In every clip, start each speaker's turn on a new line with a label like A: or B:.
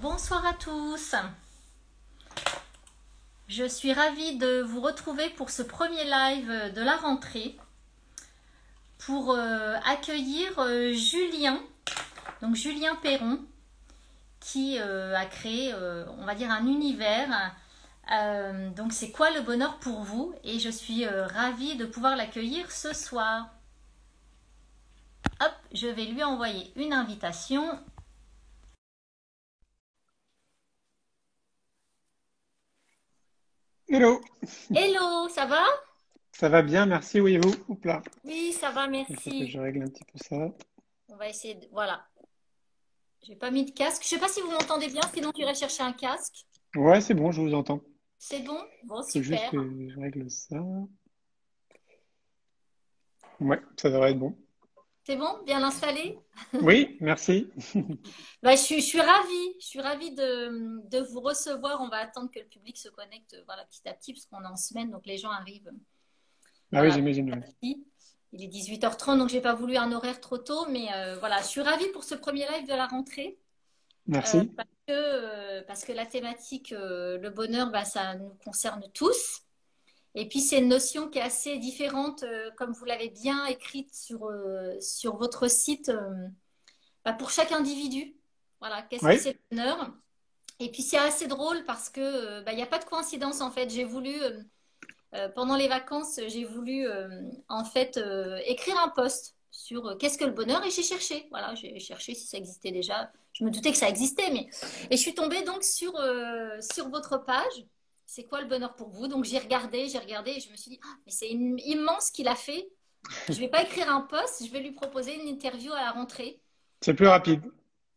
A: Bonsoir à tous. Je suis ravie de vous retrouver pour ce premier live de la rentrée pour accueillir Julien, donc Julien Perron, qui a créé, on va dire, un univers. Donc c'est quoi le bonheur pour vous? Et je suis ravie de pouvoir l'accueillir ce soir. Hop, je vais lui envoyer une invitation.
B: Hello,
A: Hello, ça va?
B: ça va bien, merci, oui, et vous? Oups là,
A: Oui, ça va,
B: il faut que
A: merci.
B: je règle un petit peu ça.
A: On va essayer de... Voilà. J'ai pas mis de casque. Je sais pas si vous m'entendez bien, sinon tu irais chercher un casque.
B: Ouais, c'est bon, je vous entends.
A: C'est bon? Bon,
B: Il faut juste
A: super.
B: que je règle ça. Ouais, ça devrait être bon.
A: C'est bon? Bien installé?
B: Oui, merci.
A: Bah, je suis ravie. Je suis ravie de vous recevoir. On va attendre que le public se connecte voilà, petit à petit, parce qu'on est en semaine, donc les gens arrivent
B: Ah oui,
A: voilà,
B: j'imagine,
A: petit à
B: ouais.
A: petit. Il est 18h30, donc j'ai pas voulu un horaire trop tôt, mais voilà, je suis ravie pour ce premier live de la rentrée.
B: Merci.
A: Parce que la thématique, le bonheur, bah, ça nous concerne tous. Et puis, c'est une notion qui est assez différente, comme vous l'avez bien écrite sur votre site, bah, pour chaque individu. Voilà, qu'est-ce que
B: Oui,
A: c'est le bonheur? Et puis, c'est assez drôle parce que bah, il n'y a pas de coïncidence, en fait. J'ai voulu, pendant les vacances, j'ai voulu, en fait, écrire un post sur qu'est-ce que le bonheur et j'ai cherché. Voilà, j'ai cherché si ça existait déjà. Je me doutais que ça existait, mais... Et je suis tombée donc sur votre page. C'est quoi le bonheur pour vous? Donc j'ai regardé et je me suis dit, ah, mais c'est immense ce qu'il a fait. Je vais pas écrire un post, je vais lui proposer une interview à la rentrée.
B: c'est plus rapide.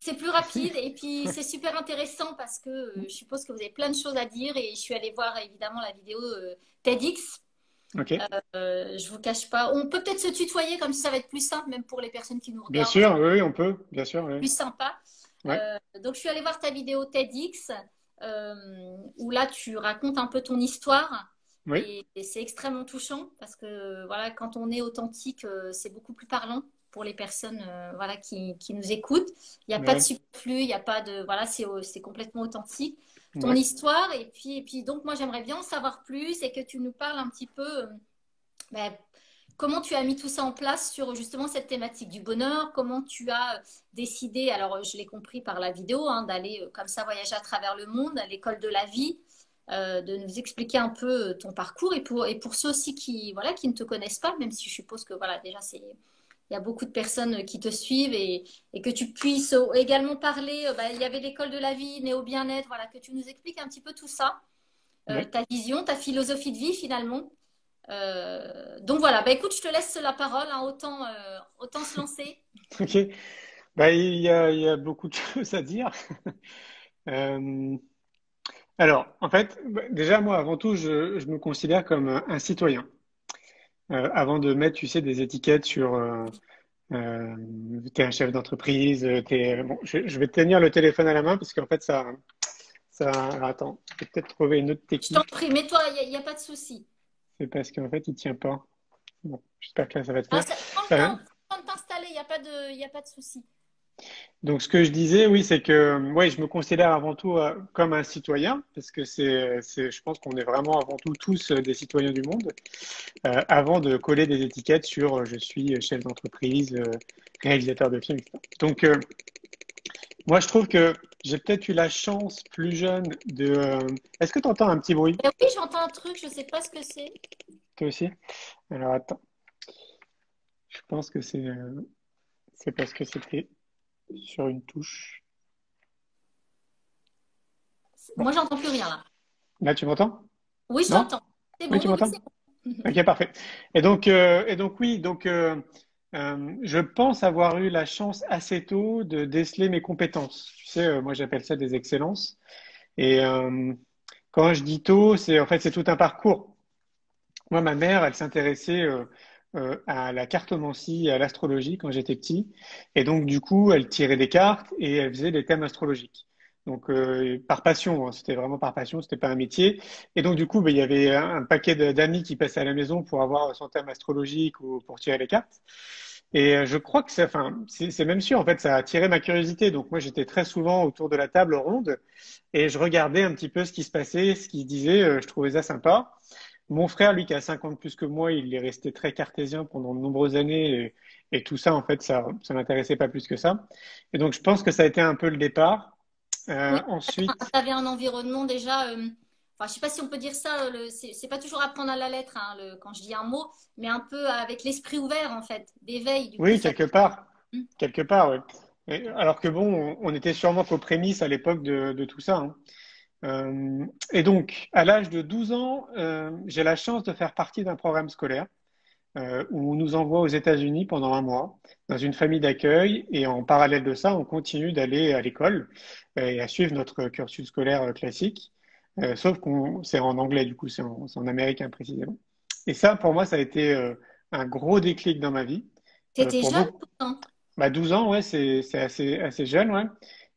A: C'est plus rapide et puis c'est super intéressant parce que je suppose que vous avez plein de choses à dire et je suis allée voir évidemment la vidéo TEDx.
B: Ok,
A: Je vous cache pas. On peut peut-être se tutoyer comme ça, ça va être plus simple même pour les personnes qui nous
B: bien
A: regardent.
B: sûr, oui, oui, on peut, bien sûr, oui.
A: Plus sympa.
B: Ouais,
A: Donc, je suis allée voir ta vidéo TEDx où là, tu racontes un peu ton histoire
B: oui,
A: et c'est extrêmement touchant parce que voilà, quand on est authentique, c'est beaucoup plus parlant pour les personnes voilà, qui nous écoutent. Il n'y a pas de
B: ouais,
A: superflu, il n'y a pas de. Voilà, c'est complètement authentique. Ton
B: ouais.
A: histoire, et puis donc, moi, j'aimerais bien en savoir plus et que tu nous parles un petit peu. Ben, comment tu as mis tout ça en place sur justement cette thématique du bonheur? Comment tu as décidé, alors je l'ai compris par la vidéo, hein, d'aller comme ça voyager à travers le monde, à l'école de la vie, de nous expliquer un peu ton parcours et pour ceux aussi qui, voilà, qui ne te connaissent pas, même si je suppose que voilà, déjà il y a beaucoup de personnes qui te suivent et que tu puisses également parler. Ben, il y avait l'école de la vie, Néo Bien-être, voilà, que tu nous expliques un petit peu tout ça,
B: Ouais.
A: ta vision, ta philosophie de vie finalement. Donc voilà, bah écoute, je te laisse la parole, hein, autant se lancer.
B: Ok. Bah, il y a beaucoup de choses à dire. Euh, alors, en fait, bah, déjà, moi, avant tout, je me considère comme un citoyen. Avant de mettre, tu sais, des étiquettes sur t'es un chef d'entreprise, bon, je vais te tenir le téléphone à la main parce qu'en fait alors attends, je vais peut-être trouver une autre
A: Je t'en
B: technique.
A: prie, mets-toi, il y a pas de souci.
B: C'est parce qu'en fait il tient pas. Bon, j'espère que là ça va te
A: Ah,
B: faire.
A: prends le
B: Euh,
A: temps, prends le temps de t'installer, il y a pas de souci.
B: donc ce que je disais, oui, c'est que ouais, je me considère avant tout comme un citoyen parce que je pense qu'on est vraiment avant tout tous des citoyens du monde. Avant de coller des étiquettes sur je suis chef d'entreprise, réalisateur de films, etc. Donc moi, je trouve que j'ai peut-être eu la chance plus jeune de. Est-ce que tu entends un petit bruit,
A: Oui, j'entends un truc, je sais pas ce que c'est.
B: toi aussi? Alors attends, je pense que c'est parce que c'était sur une touche. Bon,
A: Moi, j'entends plus rien là.
B: là tu m'entends?
A: Oui, je
B: Non?
A: t'entends. C'est
B: Oui,
A: bon,
B: tu
A: oui, oui,
B: m'entends?
A: c'est bon.
B: Ok, parfait. Et donc oui, je pense avoir eu la chance assez tôt de déceler mes compétences. Tu sais, moi j'appelle ça des excellences. Et quand je dis tôt, c'est tout un parcours. Moi, ma mère, elle s'intéressait à la cartomancie et à l'astrologie quand j'étais petit. Et donc, du coup, elle tirait des cartes et elle faisait des thèmes astrologiques. Donc, par passion, hein, c'était vraiment par passion, c'était pas un métier. Et donc, du coup, ben, il y avait un paquet d'amis qui passaient à la maison pour avoir son thème astrologique ou pour tirer les cartes. Et je crois que c'est même sûr, en fait, ça a attiré ma curiosité. Donc moi, j'étais très souvent autour de la table ronde et je regardais un petit peu ce qui se passait, ce qu'ils disaient. Je trouvais ça sympa. Mon frère, lui, qui a 50 plus que moi, il est resté très cartésien pendant de nombreuses années et tout ça, en fait, ça m'intéressait pas plus que ça. Et donc, je pense que ça a été un peu le départ.
A: Oui, tu
B: Ensuite,
A: avais un environnement déjà. Enfin, je sais pas si on peut dire ça. C'est pas toujours apprendre à la lettre hein, quand je dis un mot, mais un peu avec l'esprit ouvert en fait, d'éveil. Du coup,
B: oui,
A: ça.
B: quelque part, oui. Alors que bon, on était sûrement qu'aux prémices à l'époque de tout ça, hein. Et donc, à l'âge de 12 ans, j'ai la chance de faire partie d'un programme scolaire où on nous envoie aux États-Unis pendant un mois dans une famille d'accueil et en parallèle de ça, on continue d'aller à l'école et à suivre notre cursus scolaire classique, sauf qu'on c'est en anglais du coup, c'est en américain précisément. Et ça, pour moi, ça a été un gros déclic dans ma vie.
A: T'étais
B: Pour
A: jeune
B: beaucoup,
A: pourtant.
B: 12 ans, ouais, c'est assez jeune, ouais.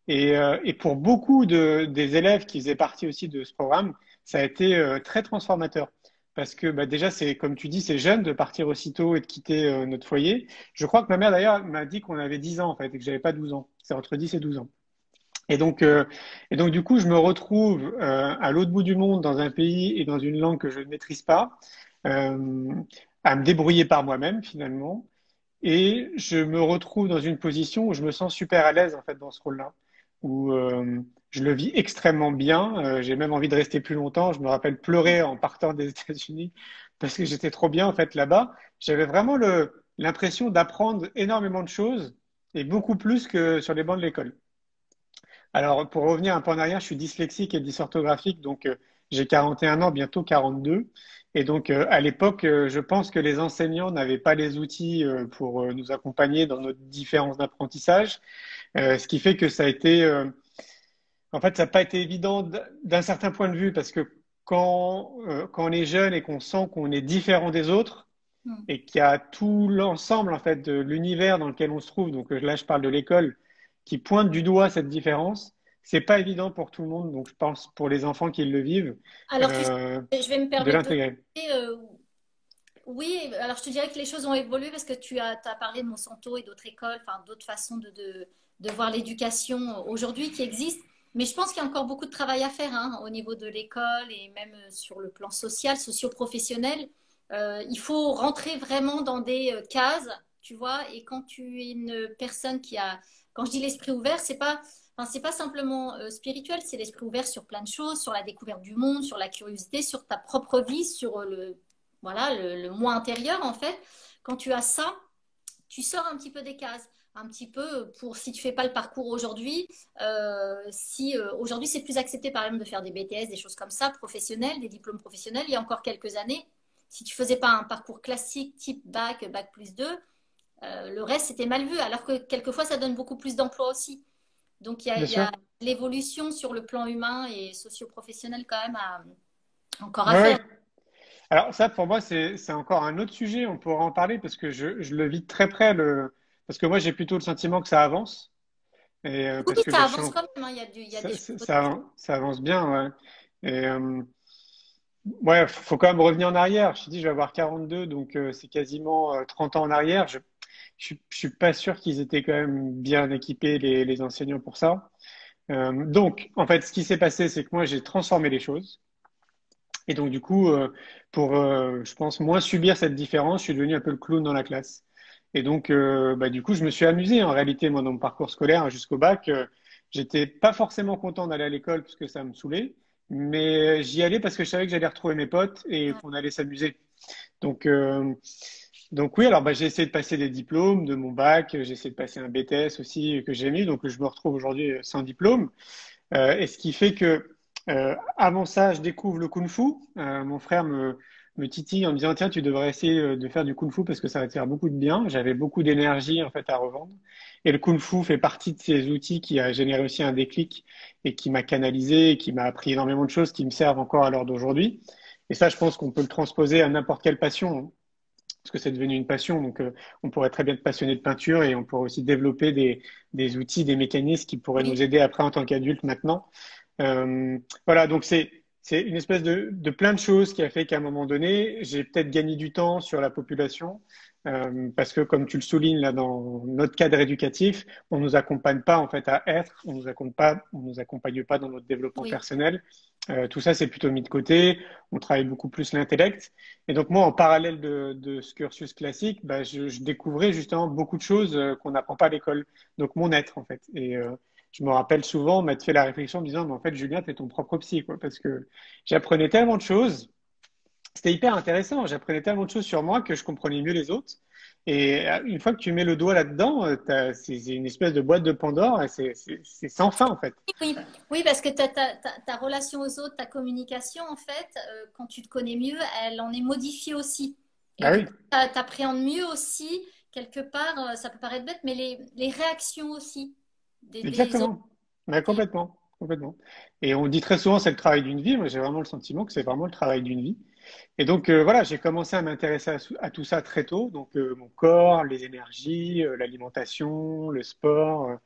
B: Et pour beaucoup des élèves qui faisaient partie aussi de ce programme, ça a été très transformateur. Parce que déjà, c'est comme tu dis, c'est jeune de partir aussitôt et de quitter notre foyer. Je crois que ma mère d'ailleurs m'a dit qu'on avait 10 ans en fait et que j'avais pas 12 ans. C'est entre 10 et 12 ans. Et donc, euh, et donc du coup, je me retrouve à l'autre bout du monde dans un pays et dans une langue que je ne maîtrise pas, euh, à me débrouiller par moi-même finalement. Et je me retrouve dans une position où je me sens super à l'aise en fait dans ce rôle-là, où je le vis extrêmement bien. J'ai même envie de rester plus longtemps. Je me rappelle pleurer en partant des États-Unis parce que j'étais trop bien en fait là-bas. J'avais vraiment l'impression d'apprendre énormément de choses et beaucoup plus que sur les bancs de l'école. Alors pour revenir un peu en arrière, je suis dyslexique et dysorthographique, donc j'ai 41 ans, bientôt 42. Et donc, à l'époque, je pense que les enseignants n'avaient pas les outils pour nous accompagner dans nos différences d'apprentissage, ce qui fait que ça a été, en fait, ça n'a pas été évident d'un certain point de vue, parce que quand on est jeune et qu'on sent qu'on est différent des autres,
A: Hmm.
B: et qu'il y a tout l'ensemble, en fait, de l'univers dans lequel on se trouve, donc là, je parle de l'école, qui pointe du doigt cette différence, c'est pas évident pour tout le monde, donc je pense pour les enfants qui le vivent,
A: Alors, tu sais,
B: euh,
A: je vais me
B: de
A: permettre de
B: l'intégrer.
A: couper, oui, alors je te dirais que les choses ont évolué parce que t'as parlé de Monsanto et d'autres écoles, enfin d'autres façons de voir l'éducation aujourd'hui qui existent. Mais je pense qu'il y a encore beaucoup de travail à faire hein, au niveau de l'école et même sur le plan social, socio-professionnel. Il faut rentrer vraiment dans des cases, tu vois. Et quand tu es une personne qui a, quand je dis l'esprit ouvert, c'est pas simplement spirituel, c'est l'esprit ouvert sur plein de choses, sur la découverte du monde, sur la curiosité, sur ta propre vie, sur voilà, le moi intérieur, en fait, quand tu as ça, tu sors un petit peu des cases. Un petit peu pour si tu fais pas le parcours aujourd'hui, si aujourd'hui c'est plus accepté par exemple de faire des BTS, des choses comme ça, professionnels, des diplômes professionnels. Il y a encore quelques années, si tu faisais pas un parcours classique type bac, bac plus 2, le reste c'était mal vu. Alors que quelquefois ça donne beaucoup plus d'emplois aussi. Donc
B: Bien
A: il y a
B: sûr.
A: l'évolution sur le plan humain et socio-professionnel quand même encore à
B: Ouais,
A: faire.
B: ouais. Alors ça, pour moi, c'est encore un autre sujet. On pourra en parler parce que je le vis de très près. Parce que moi, j'ai plutôt le sentiment que ça avance. Et
A: Oui,
B: parce que
A: ça
B: je suis
A: avance quand même, hein. Il y a des choses
B: ça avance bien, ouais. Et ouais, faut quand même revenir en arrière. Je te dis, je vais avoir 42, donc c'est quasiment 30 ans en arrière. Je suis pas sûr qu'ils étaient quand même bien équipés, les enseignants, pour ça. Donc, en fait, ce qui s'est passé, c'est que moi, j'ai transformé les choses. Et donc, du coup, pour, je pense, moins subir cette différence, je suis devenu un peu le clown dans la classe. Et donc, du coup, je me suis amusé en réalité, moi, dans mon parcours scolaire jusqu'au bac. J'étais pas forcément content d'aller à l'école parce que ça me saoulait, mais j'y allais parce que je savais que j'allais retrouver mes potes et qu'on allait s'amuser. Donc, donc oui, alors j'ai essayé de passer des diplômes de mon bac, j'ai essayé de passer un BTS aussi que j'ai mis, donc je me retrouve aujourd'hui sans diplôme. Et ce qui fait que avant ça, je découvre le kung-fu. Mon frère me titille en me disant, tiens, tu devrais essayer de faire du kung-fu parce que ça va te faire beaucoup de bien. J'avais beaucoup d'énergie en fait à revendre. Et le kung-fu fait partie de ces outils qui a généré aussi un déclic et qui m'a canalisé et qui m'a appris énormément de choses qui me servent encore à l'heure d'aujourd'hui. Et ça, je pense qu'on peut le transposer à n'importe quelle passion, hein, parce que c'est devenu une passion. Donc, on pourrait très bien être passionné de peinture et on pourrait aussi développer des outils, des mécanismes qui pourraient nous
A: oui.
B: aider après en tant qu'adulte maintenant. Voilà, donc c'est une espèce de plein de choses qui a fait qu'à un moment donné, j'ai peut-être gagné du temps sur la population, parce que comme tu le soulignes là dans notre cadre éducatif, on nous accompagne pas en fait à être, on nous accompagne pas dans notre développement
A: Oui.
B: personnel. Tout ça c'est plutôt mis de côté. On travaille beaucoup plus l'intellect. Et donc moi en parallèle de ce cursus classique, bah, je découvrais justement beaucoup de choses qu'on n'apprend pas à l'école. Donc mon être en fait. Et je me rappelle souvent m'être fait la réflexion en me disant, mais en fait Julien, t'es ton propre psy quoi, parce que j'apprenais tellement de choses. C'était hyper intéressant. J'apprenais tellement de choses sur moi que je comprenais mieux les autres. Et une fois que tu mets le doigt là-dedans, c'est une espèce de boîte de Pandore et c'est sans fin en fait.
A: Oui, oui, parce que ta relation aux autres, ta communication, en fait, quand tu te connais mieux, elle en est modifiée aussi. Et
B: Bah
A: du
B: oui,
A: coup, tu appréhendes mieux aussi, quelque part, ça peut paraître bête, mais les réactions aussi des autres.
B: exactement. Mais complètement, complètement. Et on dit très souvent c'est le travail d'une vie. Moi, j'ai vraiment le sentiment que c'est vraiment le travail d'une vie. Et donc voilà, j'ai commencé à m'intéresser à tout ça très tôt. Donc mon corps, les énergies, l'alimentation, le sport.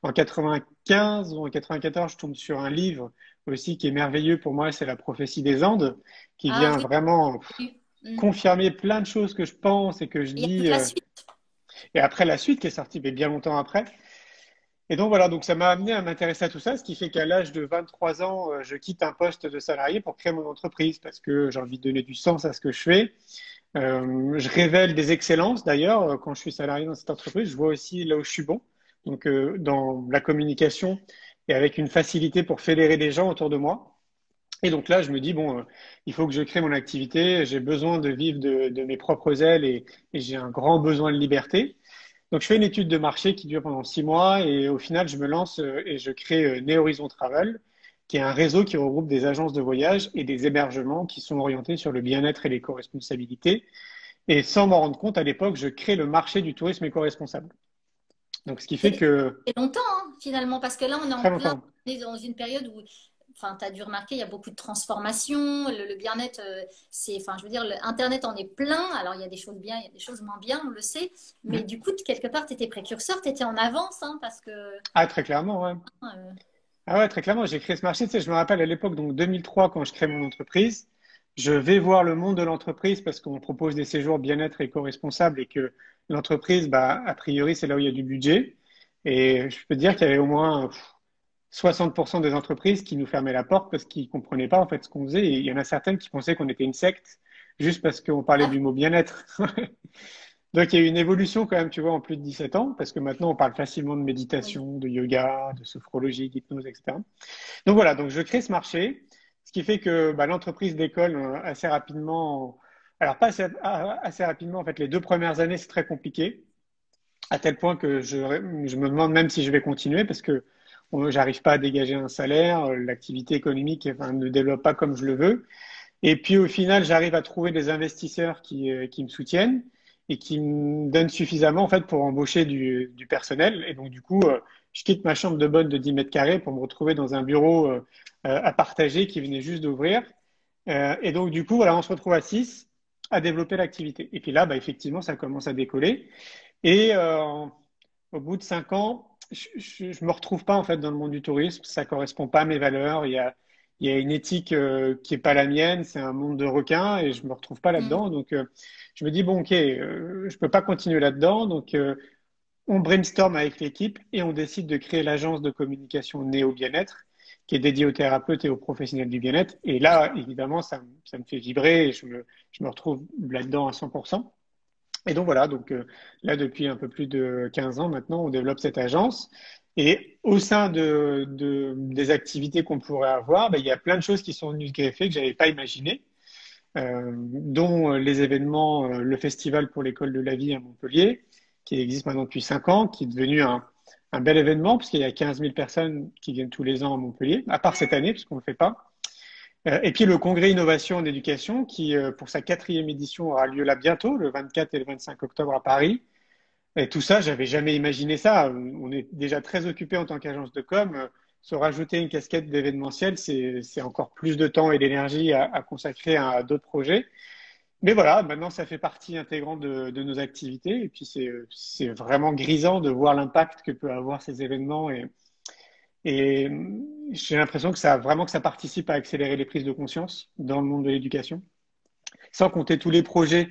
B: En 95 ou en 94, je tombe sur un livre aussi qui est merveilleux pour moi, c'est La prophétie des Andes, qui
A: Ah
B: vient
A: oui,
B: vraiment
A: oui. Mm.
B: confirmer plein de choses que je pense et que je
A: Il y a
B: dis.
A: toute la suite.
B: Et après la suite qui est sortie, mais bien longtemps après. Et donc voilà, donc ça m'a amené à m'intéresser à tout ça, ce qui fait qu'à l'âge de 23 ans, je quitte un poste de salarié pour créer mon entreprise parce que j'ai envie de donner du sens à ce que je fais. Je révèle des excellences d'ailleurs quand je suis salarié dans cette entreprise. Je vois aussi là où je suis bon, donc dans la communication et avec une facilité pour fédérer des gens autour de moi. Et donc là, je me dis, bon, il faut que je crée mon activité, j'ai besoin de vivre de mes propres ailes et j'ai un grand besoin de liberté. Donc, je fais une étude de marché qui dure pendant 6 mois et au final, je me lance et je crée Néhorizon Travel, qui est un réseau qui regroupe des agences de voyage et des hébergements qui sont orientés sur le bien-être et l'éco-responsabilité. Et sans m'en rendre compte, à l'époque, je crée le marché du tourisme éco-responsable. Donc, ce qui fait que
A: C'est longtemps, hein, finalement, parce que là, on est en
B: très
A: plein,
B: longtemps.
A: on est dans une période où, enfin, tu as dû remarquer, il y a beaucoup de transformations, le bien-être, enfin, je veux dire, Internet en est plein, alors il y a des choses bien, il y a des choses moins bien, on le sait, mais
B: Mm.
A: du coup, quelque part, tu étais précurseur, tu étais en avance, hein, parce que,
B: Ah, très clairement, ouais.
A: euh,
B: Ah ouais, très clairement, j'ai créé ce marché. Tu sais, je me rappelle à l'époque, donc 2003, quand je crée mon entreprise, je vais voir le monde de l'entreprise parce qu'on propose des séjours bien-être éco-responsables et que l'entreprise, bah, a priori, c'est là où il y a du budget. Et je peux te dire qu'il y avait au moins 60% des entreprises qui nous fermaient la porte parce qu'ils comprenaient pas en fait ce qu'on faisait. Et il y en a certaines qui pensaient qu'on était une secte juste parce qu'on parlait
A: ah,
B: du mot bien-être. Donc, il y a eu une évolution quand même, tu vois, en plus de 17 ans, parce que maintenant, on parle facilement de
A: oui.
B: méditation, de yoga, de sophrologie, d'hypnose, etc. Donc voilà, donc je crée ce marché, ce qui fait que bah, l'entreprise décolle assez rapidement. Alors pas assez rapidement, en fait, les 2 premières années, c'est très compliqué, à tel point que je me demande même si je vais continuer, parce que j'arrive pas à dégager un salaire, l'activité économique enfin, ne développe pas comme je le veux. Et puis au final, j'arrive à trouver des investisseurs qui me soutiennent et qui me donnent suffisamment en fait pour embaucher du personnel. Et donc du coup, je quitte ma chambre de bonne de 10 mètres carrés pour me retrouver dans un bureau à partager qui venait juste d'ouvrir. Et donc du coup, voilà, on se retrouve à 6 à développer l'activité. Et puis là, bah, effectivement, ça commence à décoller. Et au bout de 5 ans, je me retrouve pas en fait dans le monde du tourisme. Ça correspond pas à mes valeurs. Il y a une éthique qui est pas la mienne. C'est un monde de requins et je me retrouve pas
A: Mm.
B: là-dedans. Donc je me dis bon ok, je peux pas continuer là-dedans. Donc on brainstorm avec l'équipe et on décide de créer l'agence de communication Néo Bien-être qui est dédiée aux thérapeutes et aux professionnels du bien-être. Et là, évidemment, ça me fait vibrer et je me retrouve là-dedans à 100%. Et donc voilà, donc là depuis un peu plus de 15 ans maintenant, on développe cette agence. Et au sein des activités qu'on pourrait avoir, ben, il y a plein de choses qui sont venues se greffer que j'avais pas imaginées, dont les événements, le festival pour l'école de la vie à Montpellier, qui existe maintenant depuis 5 ans, qui est devenu un bel événement puisqu'il y a 15 000 personnes qui viennent tous les ans à Montpellier, à part cette année puisqu'on ne le fait pas. Et puis le congrès Innovation en éducation qui, pour sa 4e édition, aura lieu là bientôt, le 24 et le 25 octobre à Paris. Et tout ça, j'avais jamais imaginé ça. On est déjà très occupé en tant qu'agence de com. Se rajouter une casquette d'événementiel, c'est encore plus de temps et d'énergie à consacrer à d'autres projets. Mais voilà, maintenant ça fait partie intégrante de nos activités. Et puis c'est vraiment grisant de voir l'impact que peut avoir ces événements et j'ai l'impression que ça participe à accélérer les prises de conscience dans le monde de l'éducation, sans compter tous les projets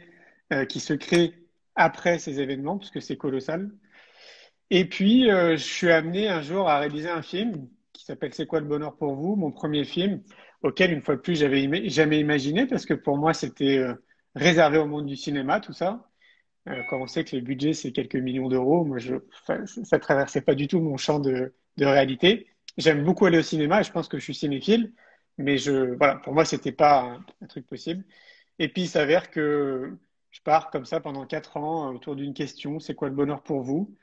B: qui se créent après ces événements, puisque c'est colossal. Et puis, je suis amené un jour à réaliser un film qui s'appelle C'est quoi le bonheur pour vous? Mon premier film, auquel, une fois de plus, jamais imaginé, parce que pour moi, c'était réservé au monde du cinéma, tout ça. Quand on sait que le budget, c'est quelques millions d'euros, moi, enfin, ça traversait pas du tout mon champ de réalité. J'aime beaucoup aller au cinéma et je pense que je suis cinéphile, mais voilà, pour moi, c'était pas un truc possible. Et puis, il s'avère que je pars comme ça pendant 4 ans autour d'une question, c'est quoi le bonheur pour vous?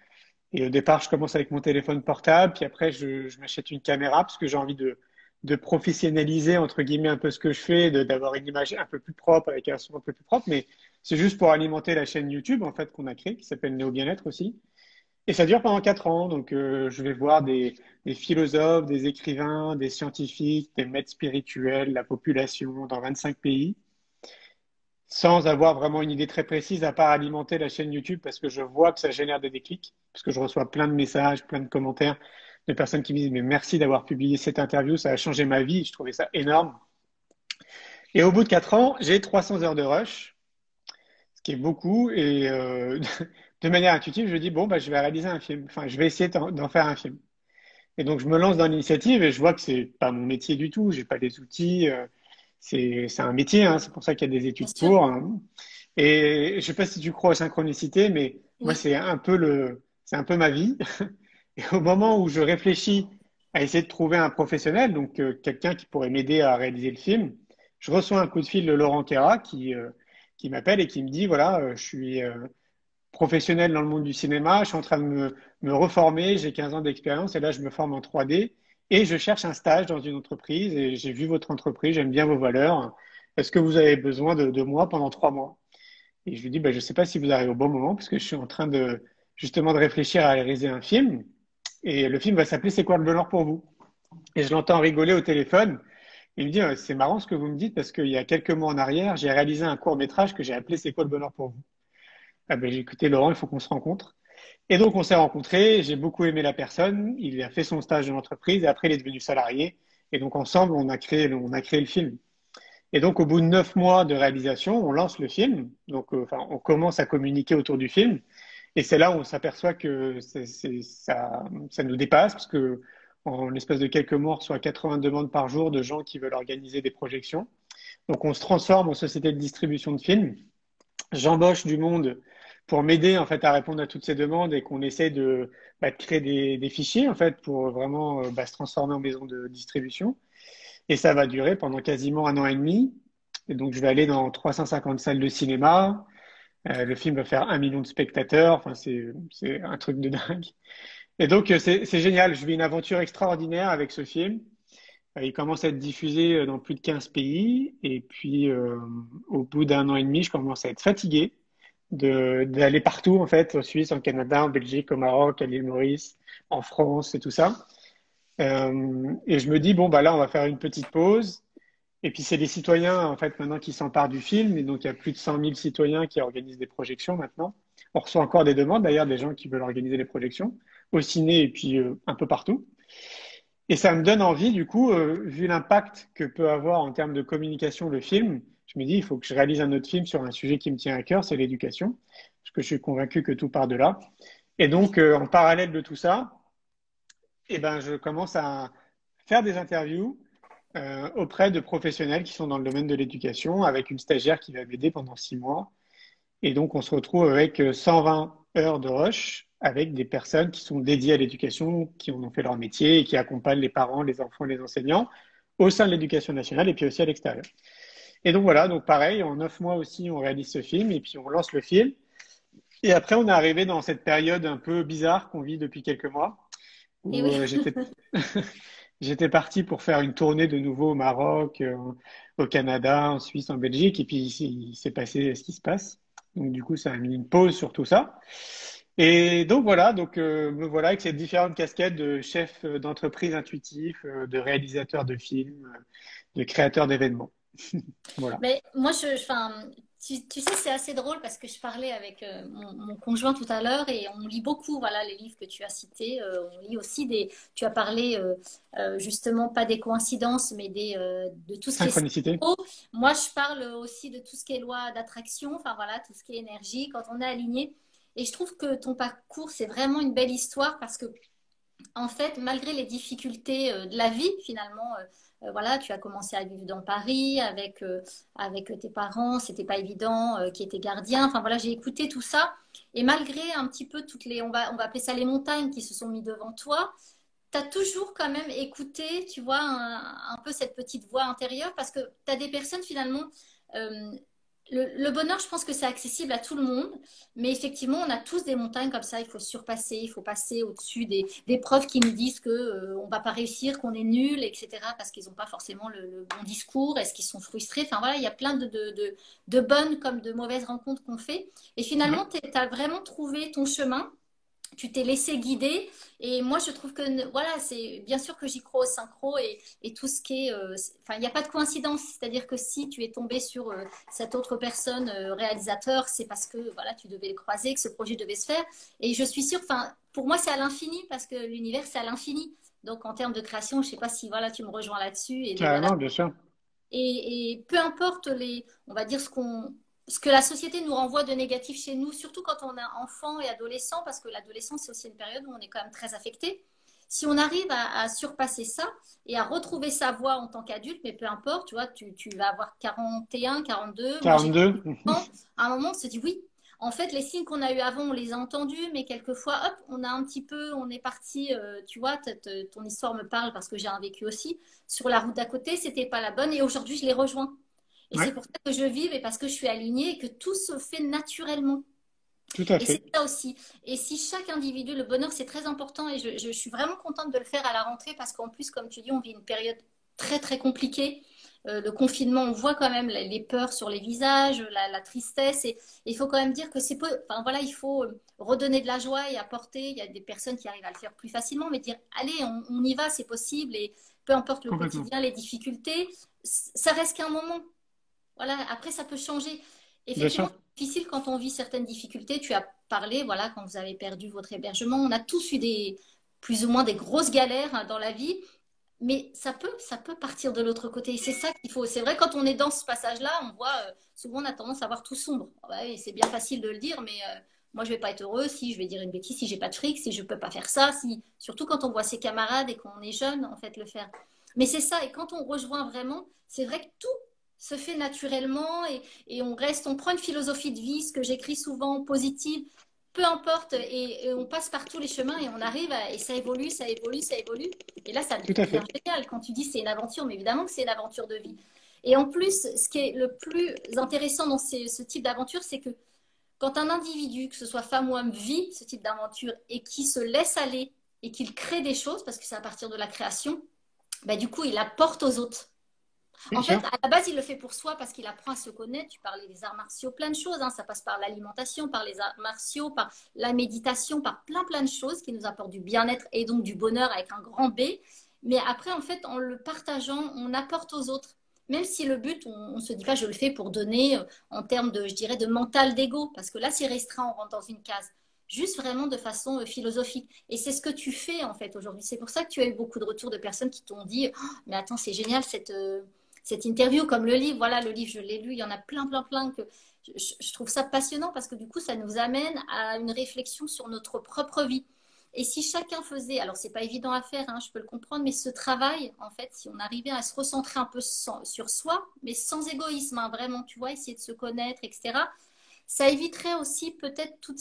B: Et au départ, je commence avec mon téléphone portable, puis après, je m'achète une caméra parce que j'ai envie de professionnaliser, entre guillemets, un peu ce que je fais, d'avoir une image un peu plus propre, avec un son un peu plus propre, mais c'est juste pour alimenter la chaîne YouTube, en fait, qu'on a créée, qui s'appelle Néo Bien-être aussi. Et ça dure pendant 4 ans, donc je vais voir des philosophes, des écrivains, des scientifiques, des maîtres spirituels, la population dans 25 pays sans avoir vraiment une idée très précise, à part alimenter la chaîne YouTube, parce que je vois que ça génère des déclics, parce que je reçois plein de messages, plein de commentaires de personnes qui me disent, mais merci d'avoir publié cette interview, ça a changé ma vie, je trouvais ça énorme. Et au bout de 4 ans, j'ai 300 heures de rush, ce qui est beaucoup, et de manière intuitive, je dis, bon, bah, je vais réaliser un film, enfin, je vais essayer d'en faire un film. Et donc, je me lance dans l'initiative et je vois que c'est pas mon métier du tout, j'ai pas les outils, c'est un métier, hein, c'est pour ça qu'il y a des
A: Bien
B: études
A: sûr.
B: pour, hein. Et je sais pas si tu crois aux synchronicités, mais moi,
A: Oui.
B: c'est un peu ma vie. Et au moment où je réfléchis à essayer de trouver un professionnel, donc quelqu'un qui pourrait m'aider à réaliser le film, je reçois un coup de fil de Laurent Quéra qui m'appelle et qui me dit, voilà, je suis professionnel dans le monde du cinéma, je suis en train de me reformer, j'ai 15 ans d'expérience et là, je me forme en 3D et je cherche un stage dans une entreprise et j'ai vu votre entreprise, j'aime bien vos valeurs. Est-ce que vous avez besoin de moi pendant 3 mois? Et je lui dis, bah, je ne sais pas si vous arrivez au bon moment, parce que je suis en train justement de réfléchir à réaliser un film. Et le film va s'appeler C'est quoi le bonheur pour vous? Et je l'entends rigoler au téléphone. Il me dit, c'est marrant ce que vous me dites, parce qu'il y a quelques mois en arrière, j'ai réalisé un court-métrage que j'ai appelé C'est quoi le bonheur pour vous? Ah ben, j'ai écouté Laurent, il faut qu'on se rencontre. Et donc, on s'est rencontrés, j'ai beaucoup aimé la personne, il a fait son stage dans l'entreprise et après, il est devenu salarié. Et donc, ensemble, on a créé le film. Et donc, au bout de 9 mois de réalisation, on lance le film. Donc, enfin, on commence à communiquer autour du film. Et c'est là où on s'aperçoit que ça nous dépasse, parce que en l'espace de quelques mois, on reçoit 80 demandes par jour de gens qui veulent organiser des projections. Donc, on se transforme en société de distribution de films. J'embauche du monde pour m'aider en fait à répondre à toutes ces demandes et qu'on essaie de créer des fichiers en fait pour vraiment se transformer en maison de distribution. Et ça va durer pendant quasiment 1 an et demi. Et donc, je vais aller dans 350 salles de cinéma. Le film va faire 1 million de spectateurs. Enfin, c'est un truc de dingue. Et donc, c'est génial. Je vis une aventure extraordinaire avec ce film. Il commence à être diffusé dans plus de 15 pays. Et puis, au bout d'1 an et demi, je commence à être fatigué d'aller partout, en fait, en Suisse, en Canada, en Belgique, au Maroc, à l'île Maurice, en France et tout ça. Et je me dis, bon, bah là, on va faire une petite pause. Et puis, c'est les citoyens, en fait, maintenant qui s'emparent du film. Et donc, il y a plus de 100 000 citoyens qui organisent des projections maintenant. On reçoit encore des demandes, d'ailleurs, des gens qui veulent organiser des projections au ciné et puis un peu partout. Et ça me donne envie, du coup, vu l'impact que peut avoir en termes de communication le film, je me dis, il faut que je réalise un autre film sur un sujet qui me tient à cœur, c'est l'éducation, parce que je suis convaincu que tout part de là. Et donc, en parallèle de tout ça, eh ben, je commence à faire des interviews auprès de professionnels qui sont dans le domaine de l'éducation, avec une stagiaire qui va m'aider pendant 6 mois. Et donc, on se retrouve avec 120 heures de rush avec des personnes qui sont dédiées à l'éducation, qui en ont fait leur métier et qui accompagnent les parents, les enfants, les enseignants au sein de l'éducation nationale et puis aussi à l'extérieur. Et donc voilà, donc pareil, en 9 mois aussi, on réalise ce film et puis on lance le film. Et après, on est arrivé dans cette période un peu bizarre qu'on vit depuis quelques mois,
A: Et
B: où
A: oui.
B: j'étais parti pour faire une tournée de nouveau au Maroc, au Canada, en Suisse, en Belgique, et puis il s'est passé ce qui se passe. Donc du coup, ça a mis une pause sur tout ça. Et donc voilà, donc me voilà avec ces différentes casquettes de chef d'entreprise intuitif, de réalisateur de films, de créateur d'événements. Voilà.
A: Mais moi, enfin, Tu sais, c'est assez drôle parce que je parlais avec mon conjoint tout à l'heure et on lit beaucoup, voilà, les livres que tu as cités. On lit aussi tu as parlé justement pas des coïncidences, mais de tout ce qui est
B: Synchronicité.
A: cerveau. Moi, je parle aussi de tout ce qui est loi d'attraction, enfin voilà, tout ce qui est énergie, quand on est aligné. Et je trouve que ton parcours, c'est vraiment une belle histoire parce que en fait, malgré les difficultés de la vie, finalement, voilà, tu as commencé à vivre dans Paris avec tes parents, c'était pas évident, qui étaient gardiens. Enfin voilà, j'ai écouté tout ça. Et malgré un petit peu on va appeler ça les montagnes qui se sont mis devant toi, tu as toujours quand même écouté, tu vois, un peu cette petite voix intérieure parce que tu as des personnes finalement. euh, le bonheur, je pense que c'est accessible à tout le monde, mais effectivement, on a tous des montagnes comme ça, il faut surpasser, il faut passer au-dessus des preuves qui nous disent que on va pas réussir, qu'on est nul, etc., parce qu'ils n'ont pas forcément le bon discours, est-ce qu'ils sont frustrés, enfin voilà, il y a plein de bonnes comme de mauvaises rencontres qu'on fait, et finalement,
B: Ouais.
A: tu as vraiment trouvé ton chemin, tu t'es laissé guider. Et moi, je trouve que, voilà, c'est bien sûr que j'y crois au synchro et tout ce qui est. Enfin, il n'y a pas de coïncidence. C'est-à-dire que si tu es tombé sur cette autre personne, réalisateur, c'est parce que, voilà, tu devais le croiser, que ce projet devait se faire. Et je suis sûre, enfin, pour moi, c'est à l'infini parce que l'univers, c'est à l'infini. Donc, en termes de création, je ne sais pas si, voilà, tu me rejoins là-dessus. Et voilà,
B: Carrément, bien sûr.
A: et peu importe on va dire ce que la société nous renvoie de négatif chez nous, surtout quand on est enfant et adolescent, parce que l'adolescence, c'est aussi une période où on est quand même très affecté. Si on arrive à surpasser ça et à retrouver sa voix en tant qu'adulte, mais peu importe, tu vois, tu vas avoir 41, 42, moi j'ai
B: 42.
A: 40 ans, à un moment on se dit oui, en fait les signes qu'on a eu avant, on les a entendus, mais quelquefois, hop, on a un petit peu, on est parti, tu vois, ton histoire me parle parce que j'ai un vécu aussi, sur la route d'à côté, c'était pas la bonne et aujourd'hui je les rejoins. Et c'est
B: Ouais,
A: pour ça que je vive et parce que je suis alignée et que tout se fait naturellement.
B: tout à
A: Et c'est
B: fait.
A: ça aussi. Et si chaque individu, le bonheur, c'est très important et je suis vraiment contente de le faire à la rentrée parce qu'en plus, comme tu dis, on vit une période très très compliquée. Le confinement, on voit quand même les peurs sur les visages, la tristesse. Et il faut quand même dire que enfin, voilà, il faut redonner de la joie et apporter. Il y a des personnes qui arrivent à le faire plus facilement, mais dire, allez, on y va, c'est possible. Et peu importe le
B: Complètement.
A: quotidien, les difficultés, ça reste qu'un moment. Voilà, après, ça peut changer.
B: Bien
A: Effectivement,
B: sûr.
A: c'est difficile quand on vit certaines difficultés. Tu as parlé, voilà, quand vous avez perdu votre hébergement. On a tous eu plus ou moins des grosses galères hein, dans la vie. Mais ça peut partir de l'autre côté. Et c'est ça qu'il faut. C'est vrai, quand on est dans ce passage-là, on voit, souvent on a tendance à voir tout sombre. Ouais, c'est bien facile de le dire, mais moi je vais pas être heureux si je vais dire une bêtise, si j'ai pas de fric, si je peux pas faire ça, surtout quand on voit ses camarades et qu'on est jeune, en fait, le faire. Mais c'est ça, et quand on rejoint vraiment, c'est vrai que tout se fait naturellement et on prend une philosophie de vie, ce que j'écris souvent, positive, peu importe, et on passe par tous les chemins et on arrive et ça évolue, ça évolue, ça évolue. Et là, ça
B: Tout à
A: devient
B: fait.
A: génial. Quand tu dis c'est une aventure, mais évidemment que c'est une aventure de vie. Et en plus, ce qui est le plus intéressant dans ce type d'aventure, c'est que quand un individu, que ce soit femme ou homme, vit ce type d'aventure et qui se laisse aller et qu'il crée des choses, parce que c'est à partir de la création, bah, du coup, il apporte aux autres.
B: Bien
A: En fait,
B: sûr.
A: à la base, il le fait pour soi parce qu'il apprend à se connaître. Tu parlais des arts martiaux, plein de choses. Hein. Ça passe par l'alimentation, par les arts martiaux, par la méditation, par plein, plein de choses qui nous apportent du bien-être et donc du bonheur avec un grand B. Mais après, en fait, en le partageant, on apporte aux autres. Même si le but, on ne se dit pas je le fais pour donner en termes de, je dirais, de mental d'ego. Parce que là, c'est restreint, on rentre dans une case. Juste vraiment de façon philosophique. Et c'est ce que tu fais, en fait, aujourd'hui. C'est pour ça que tu as eu beaucoup de retours de personnes qui t'ont dit oh, mais attends, c'est génial cette interview, comme le livre, voilà, le livre, je l'ai lu, il y en a plein, plein, plein que je trouve ça passionnant parce que du coup, ça nous amène à une réflexion sur notre propre vie. Et si chacun faisait, alors c'est pas évident à faire, hein, je peux le comprendre, mais ce travail, en fait, si on arrivait à se recentrer un peu sur soi, mais sans égoïsme, hein, vraiment, tu vois, essayer de se connaître, etc., ça éviterait aussi peut-être toute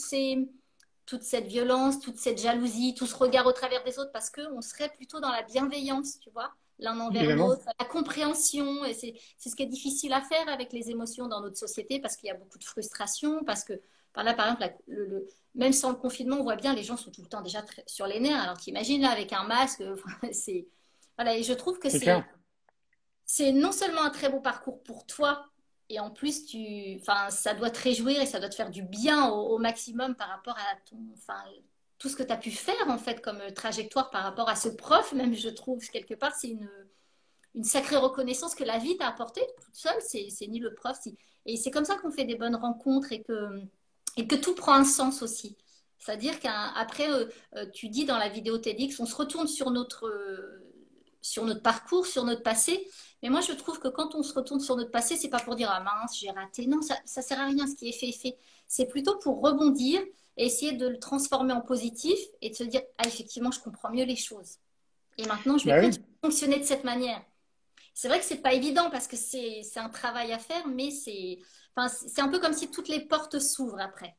A: cette violence, toute cette jalousie, tout ce regard au travers des autres, parce qu'on serait plutôt dans la bienveillance, tu vois, l'un envers
B: Évidemment.
A: l'autre, la compréhension. Et c'est ce qui est difficile à faire avec les émotions dans notre société, parce qu'il y a beaucoup de frustration, parce que par là, par exemple, même sans le confinement, on voit bien, les gens sont tout le temps déjà sur les nerfs. Alors t'imagines là, avec un masque, c'est... Voilà, et je trouve que
B: C'est clair.
A: c'est non seulement un très beau parcours pour toi, et en plus, enfin, ça doit te réjouir et ça doit te faire du bien au maximum par rapport à enfin, tout ce que tu as pu faire, en fait, comme trajectoire par rapport à ce prof, même, je trouve, quelque part, c'est une sacrée reconnaissance que la vie t'a apportée toute seule. C'est ni le prof. Et c'est comme ça qu'on fait des bonnes rencontres et que tout prend un sens aussi. C'est-à-dire qu'après, tu dis dans la vidéo TEDx, on se retourne sur notre parcours, sur notre passé. Mais moi, je trouve que quand on se retourne sur notre passé, c'est pas pour dire ah mince, j'ai raté. Non, ça sert à rien. Ce qui est fait est fait. C'est plutôt pour rebondir et essayer de le transformer en positif et de se dire ah effectivement, je comprends mieux les choses. Et maintenant, je vais
B: Bah oui.
A: continuer à fonctionner de cette manière. C'est vrai que c'est pas évident parce que c'est un travail à faire, mais enfin, c'est un peu comme si toutes les portes s'ouvrent après.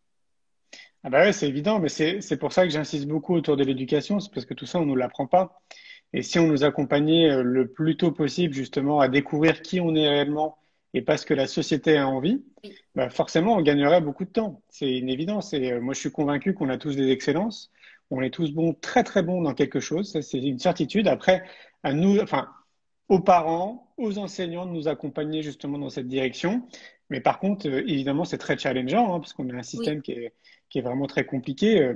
B: Ah bah ouais, c'est évident, mais c'est pour ça que j'insiste beaucoup autour de l'éducation, c'est parce que tout ça, on nous l'apprend pas. Et si on nous accompagnait le plus tôt possible justement à découvrir qui on est réellement et pas ce que la société a envie,
A: Oui.
B: bah forcément on gagnerait beaucoup de temps. C'est une évidence. Et moi je suis convaincu qu'on a tous des excellences. On est tous bons, très très bons dans quelque chose. Ça c'est une certitude. Après, à nous, enfin aux parents, aux enseignants de nous accompagner justement dans cette direction. Mais par contre, évidemment, c'est très challengeant hein, parce qu'on a un
A: Oui.
B: système qui est vraiment très compliqué.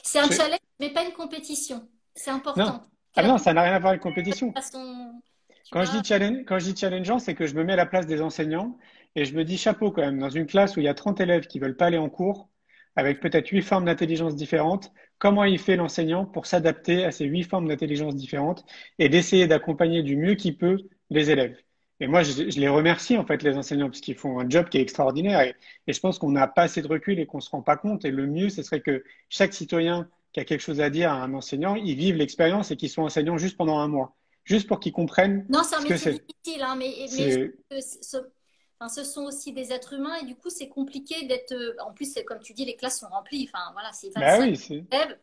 A: C'est un
B: Je-
A: challenge, mais pas une compétition. C'est
B: Non,
A: important. Que
B: ah
A: la
B: non, ça
A: compétition
B: n'a rien à voir avec compétition.
A: façon, tu
B: Quand je dis
A: vois,
B: challenge, quand je dis challengeant, c'est que je me mets à la place des enseignants et je me dis chapeau quand même. Dans une classe où il y a 30 élèves qui veulent pas aller en cours, avec peut-être 8 formes d'intelligence différentes, comment il fait l'enseignant pour s'adapter à ces 8 formes d'intelligence différentes et d'essayer d'accompagner du mieux qu'il peut les élèves. Et moi, je les remercie en fait les enseignants parce qu'ils font un job qui est extraordinaire et je pense qu'on n'a pas assez de recul et qu'on se rend pas compte. Et le mieux, ce serait que chaque citoyen qui a quelque chose à dire à un enseignant, il vive l'expérience et qu'il soit enseignant juste pendant un mois juste pour qu'ils comprennent
A: non, c'est un
B: ce que
A: métier
B: c'est.
A: difficile, hein, mais je
B: C'est,
A: trouve que enfin, ce sont aussi des êtres humains et du coup, c'est compliqué d'être. En plus, comme tu dis, les classes sont remplies. Enfin, voilà, c'est
B: bah
A: 25
B: oui, c'est,
A: élèves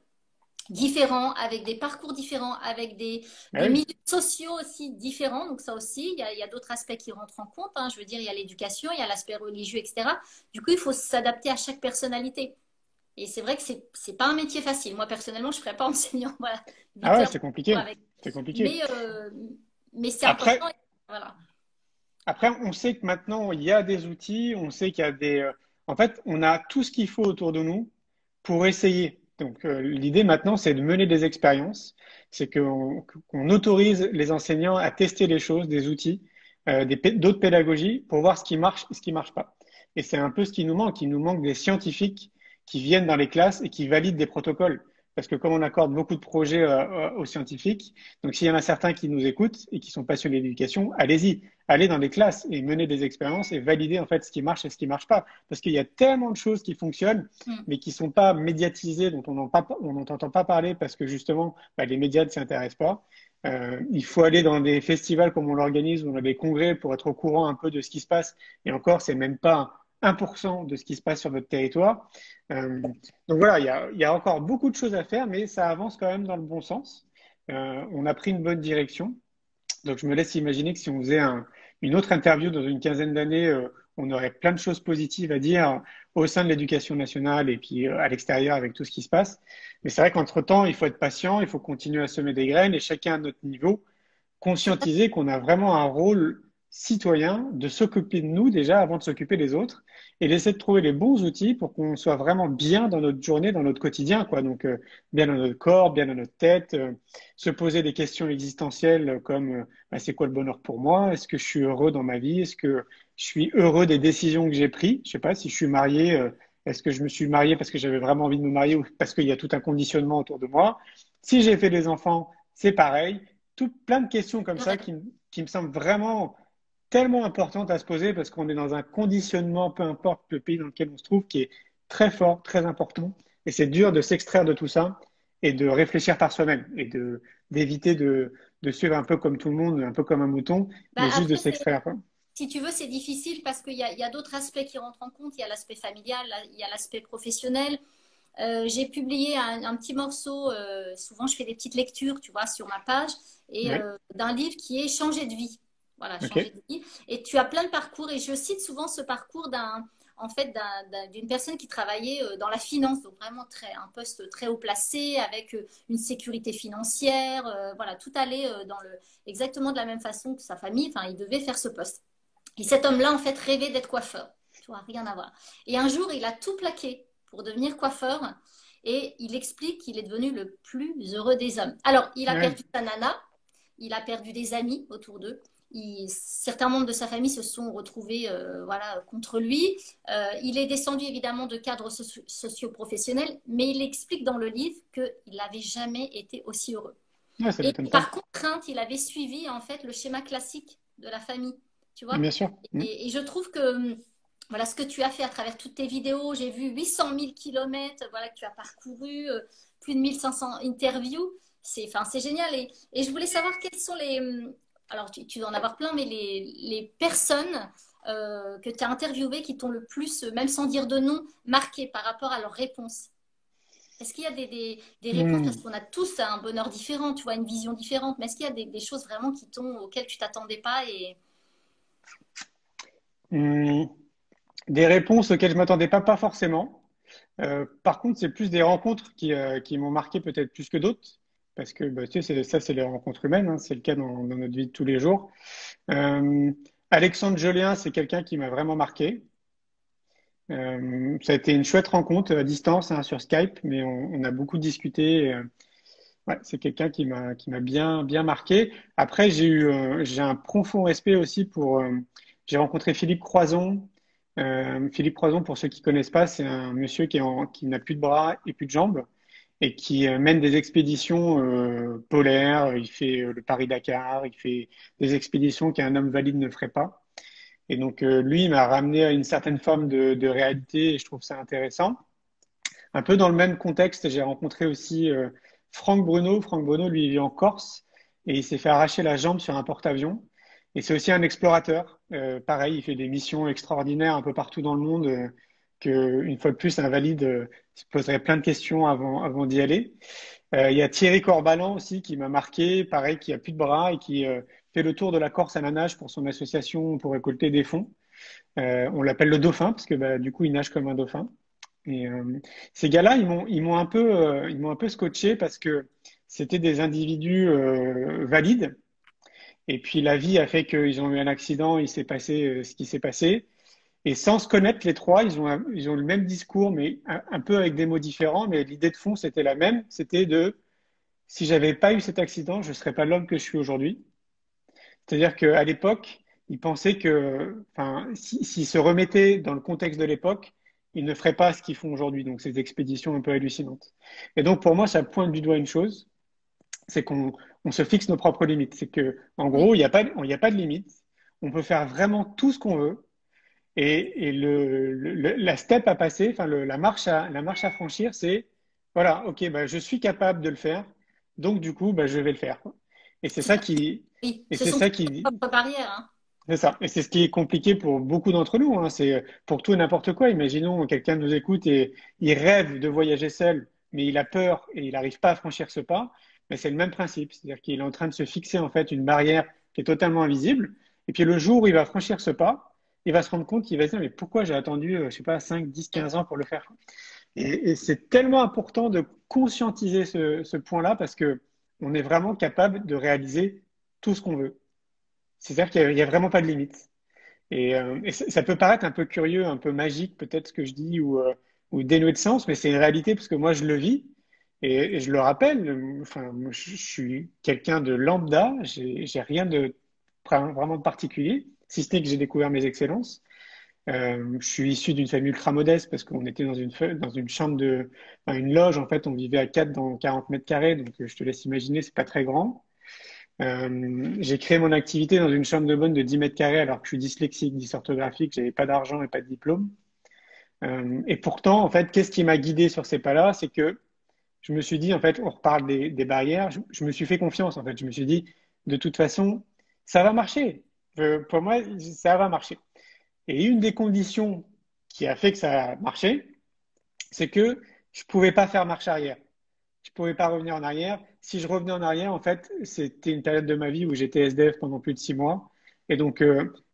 A: différents, avec des parcours différents, avec
B: bah
A: des
B: oui.
A: milieux sociaux aussi différents. Donc ça aussi, il y a d'autres aspects qui rentrent en compte, hein. Je veux dire, il y a l'éducation, il y a l'aspect religieux, etc. Du coup, il faut s'adapter à chaque personnalité. Et c'est vrai que c'est pas un métier facile. Moi, personnellement, je ne ferais pas enseignant, voilà, 8
B: Ah ouais,
A: heures
B: c'est
A: par
B: compliqué.
A: jour avec.
B: C'est compliqué.
A: Mais, euh, mais c'est important.
B: Après,
A: Voilà.
B: après, on sait que maintenant, il y a des outils, on sait qu'il y a en fait, on a tout ce qu'il faut autour de nous pour essayer. Donc, l'idée maintenant, c'est de mener des expériences. C'est qu'on autorise les enseignants à tester les choses, des outils, d'autres pédagogies pour voir ce qui marche et ce qui marche pas. Et c'est un peu ce qui nous manque. Il nous manque des scientifiques qui viennent dans les classes et qui valident des protocoles. Parce que comme on accorde beaucoup de projets aux scientifiques, donc s'il y en a certains qui nous écoutent et qui sont passionnés d'éducation, allez-y, allez dans les classes et mener des expériences et valider en fait ce qui marche et ce qui marche pas. Parce qu'il y a tellement de choses qui fonctionnent
A: Mm.
B: mais qui sont pas médiatisées, dont on n'entend pas parler parce que justement, bah, les médias ne s'intéressent pas. Il faut aller dans des festivals comme on l'organise, ou dans des congrès pour être au courant un peu de ce qui se passe. Et encore, c'est même pas 1% de ce qui se passe sur votre territoire. Donc voilà, il y a encore beaucoup de choses à faire, mais ça avance quand même dans le bon sens. On a pris une bonne direction. Donc, je me laisse imaginer que si on faisait une autre interview dans une quinzaine d'années, on aurait plein de choses positives à dire au sein de l'éducation nationale et puis à l'extérieur avec tout ce qui se passe. Mais c'est vrai qu'entre-temps, il faut être patient, il faut continuer à semer des graines et chacun à notre niveau, conscientiser qu'on a vraiment un rôle citoyen de s'occuper de nous déjà avant de s'occuper des autres et d'essayer de trouver les bons outils pour qu'on soit vraiment bien dans notre journée, dans notre quotidien, quoi. Donc, bien dans notre corps, bien dans notre tête, se poser des questions existentielles comme bah, c'est quoi le bonheur pour moi? Est-ce que je suis heureux dans ma vie? Est-ce que je suis heureux des décisions que j'ai prises? Je sais pas si je suis marié, est-ce que je me suis marié parce que j'avais vraiment envie de me marier ou parce qu'il y a tout un conditionnement autour de moi? Si j'ai fait des enfants, c'est pareil plein de questions comme ça
A: Ouais.
B: qui me semblent vraiment tellement importantes à se poser parce qu'on est dans un conditionnement, peu importe le pays dans lequel on se trouve, qui est très fort, très important. Et c'est dur de s'extraire de tout ça et de réfléchir par soi-même et d'éviter de suivre un peu comme tout le monde, un peu comme un mouton,
A: Bah,
B: mais juste de
A: après,
B: s'extraire, quoi.
A: si tu veux, c'est difficile parce qu'il y a d'autres aspects qui rentrent en compte. Il y a l'aspect familial, il y a l'aspect professionnel. J'ai publié un petit morceau, souvent je fais des petites lectures, tu vois, sur ma page, et
B: Oui,
A: d'un livre qui est Changer de vie. Voilà,
B: ok,
A: Changer de vie. Et tu as plein de parcours, et je cite souvent ce parcours en fait, d'une personne qui travaillait dans la finance, donc vraiment un poste très haut placé, avec une sécurité financière, voilà, tout allait exactement de la même façon que sa famille, enfin, il devait faire ce poste. Et cet homme-là, en fait, rêvait d'être coiffeur. Tu vois, rien à voir. Et un jour, il a tout plaqué pour devenir coiffeur. Et il explique qu'il est devenu le plus heureux des hommes. Alors, il a
B: ouais,
A: perdu sa nana, il a perdu des amis autour d'eux, certains membres de sa famille se sont retrouvés voilà, contre lui. Il est descendu évidemment de cadres socio-professionnels, mais il explique dans le livre qu'il n'avait jamais été aussi heureux.
B: Ouais, ça
A: Et
B: m'étonne
A: par
B: pas.
A: contrainte, il avait suivi en fait le schéma classique de la famille, tu vois.
B: Bien sûr.
A: Et je trouve que voilà ce que tu as fait à travers toutes tes vidéos, j'ai vu 800 000 kilomètres, voilà, que tu as parcouru, plus de 1500 interviews, enfin, c'est génial. Et je voulais savoir quels sont alors tu dois en avoir plein, mais les personnes que tu as interviewées qui t'ont le plus, même sans dire de nom, marqué par rapport à leurs réponses. Est-ce qu'il y a des réponses, parce
B: Hmm.
A: qu'on a tous un bonheur différent, tu vois, une vision différente, mais est-ce qu'il y a des choses vraiment auxquelles tu t'attendais pas et...
B: Hmm. Des réponses auxquelles je m'attendais pas, pas forcément. Par contre, c'est plus des rencontres qui m'ont marqué peut-être plus que d'autres, parce que bah, tu sais, ça, c'est les rencontres humaines, hein, c'est le cas dans notre vie de tous les jours. Euh, Alexandre Jolien, c'est quelqu'un qui m'a vraiment marqué. Ça a été une chouette rencontre à distance, hein, sur Skype, mais on a beaucoup discuté. Ouais, c'est quelqu'un qui m'a bien marqué. Après, j'ai un profond respect aussi j'ai rencontré Philippe Croison. Philippe Croison, pour ceux qui connaissent pas, c'est un monsieur qui n'a plus de bras et plus de jambes et qui mène des expéditions polaires. Il fait le Paris-Dakar, il fait des expéditions qu'un homme valide ne ferait pas. Et donc, lui, il m'a ramené à une certaine forme de réalité et je trouve ça intéressant. Un peu dans le même contexte, j'ai rencontré aussi Franck Bruno. Franck Bruno, lui, il vit en Corse et il s'est fait arracher la jambe sur un porte-avions. Et c'est aussi un explorateur. Pareil, il fait des missions extraordinaires un peu partout dans le monde, que, une fois de plus, un valide se poserait plein de questions avant d'y aller. Il y a Thierry Corbalan aussi qui m'a marqué, pareil, qui a plus de bras et qui fait le tour de la Corse à la nage pour son association pour récolter des fonds. On l'appelle le dauphin parce que bah, du coup, il nage comme un dauphin. Et ces gars-là, ils m'ont un peu scotché parce que c'était des individus valides. Et puis la vie a fait qu'ils ont eu un accident, il s'est passé ce qui s'est passé. Et sans se connaître, les trois, ils ont le même discours, mais un peu avec des mots différents. Mais l'idée de fond, c'était la même. C'était si j'avais pas eu cet accident, je serais pas l'homme que je suis aujourd'hui. C'est-à-dire qu'à l'époque, ils pensaient enfin, s'ils se remettaient dans le contexte de l'époque, ils ne feraient pas ce qu'ils font aujourd'hui. Donc, ces expéditions un peu hallucinantes. Et donc, pour moi, ça pointe du doigt une chose, c'est qu'on se fixe nos propres limites. C'est que, en
A: Oui,
B: gros, il y a pas de limite. On peut faire vraiment tout ce qu'on veut. Et la step à passer, enfin, la marche à franchir, c'est, voilà, OK, bah, je suis capable de le faire. Donc, du coup, bah, je vais le faire. Et c'est
A: tout
B: ça
A: à fait.
B: qui,
A: Oui,
B: et
A: ce
B: c'est
A: sont
B: ça
A: tes
B: qui,
A: propres barrières, hein.
B: c'est ça. Et c'est ce qui est compliqué pour beaucoup d'entre nous, hein. C'est pour tout et n'importe quoi. Imaginons quelqu'un nous écoute et il rêve de voyager seul, mais il a peur et il n'arrive pas à franchir ce pas. Mais c'est le même principe. C'est-à-dire qu'il est en train de se fixer en fait une barrière qui est totalement invisible. Et puis le jour où il va franchir ce pas, il va se rendre compte qu'il va se dire, mais pourquoi j'ai attendu, je sais pas, 5, 10,
A: Ouais.
B: 15 ans pour le faire? Et c'est tellement important de conscientiser ce point-là parce que on est vraiment capable de réaliser tout ce qu'on veut. C'est-à-dire qu'il y a vraiment pas de limite. Et ça peut paraître un peu curieux, un peu magique, peut-être ce que je dis, ou dénué de sens, mais c'est une réalité parce que moi, je le vis et je le rappelle. Enfin, moi, je suis quelqu'un de lambda, j'ai rien de vraiment de particulier, si ce n'est que j'ai découvert mes excellences. Je suis issu d'une famille ultra modeste parce qu'on était dans une chambre enfin, une loge, en fait, on vivait à 4 dans 40 mètres carrés, donc je te laisse imaginer, c'est pas très grand. J'ai créé mon activité dans une chambre de bonne de 10 mètres carrés alors que je suis dyslexique, dysorthographique, j'avais pas d'argent et pas de diplôme. Et pourtant, en fait, qu'est-ce qui m'a guidé sur ces pas-là? C'est que je me suis dit, en fait, on reparle des barrières, je me suis fait confiance, en fait. Je me suis dit, de toute façon, ça va marcher. Pour moi, ça va marcher. Et une des conditions qui a fait que ça a marché, c'est que je pouvais pas faire marche arrière. Je pouvais pas revenir en arrière. Si je revenais en arrière, en fait, c'était une période de ma vie où j'étais SDF pendant plus de 6 mois. Et donc,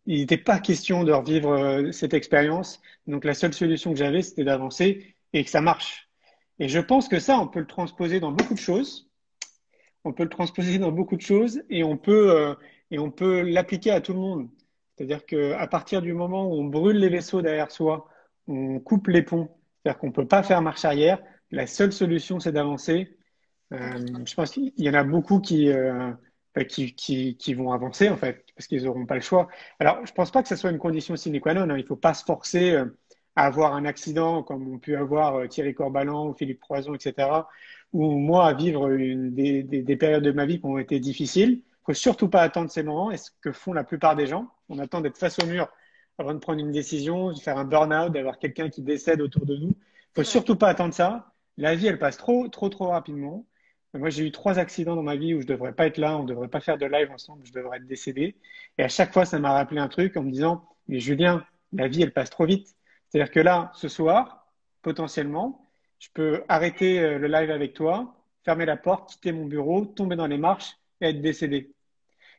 B: il n'était pas question de revivre cette expérience. Donc, la seule solution que j'avais, c'était d'avancer et que ça marche. Et je pense que ça, on peut le transposer dans beaucoup de choses. On peut le transposer dans beaucoup de choses et on peut l'appliquer à tout le monde. C'est-à-dire qu'à partir du moment où on brûle les vaisseaux derrière soi, on coupe les ponts, c'est-à-dire qu'on ne peut pas faire marche arrière, la seule solution, c'est d'avancer.
A: Complètement.
B: Je pense qu'il y en a beaucoup qui vont avancer, en fait, parce qu'ils n'auront pas le choix. Alors, je pense pas que ce soit une condition sine qua non, hein. Il faut pas se forcer à avoir un accident comme ont pu avoir Thierry Corbalan ou Philippe Croizon, etc., ou moi à vivre des périodes de ma vie qui ont été difficiles. Il faut surtout pas attendre ces moments, et ce que font la plupart des gens. On attend d'être face au mur avant de prendre une décision, de faire un burn-out, d'avoir quelqu'un qui décède autour de nous. Il faut
A: C'est vrai.
B: surtout pas attendre ça. La vie, elle passe trop rapidement. Moi, j'ai eu 3 accidents dans ma vie où je devrais pas être là, on devrait pas faire de live ensemble, je devrais être décédé. Et à chaque fois, ça m'a rappelé un truc en me disant, mais Julien, la vie, elle passe trop vite. C'est-à-dire que là, ce soir, potentiellement, je peux arrêter le live avec toi, fermer la porte, quitter mon bureau, tomber dans les marches et être décédé.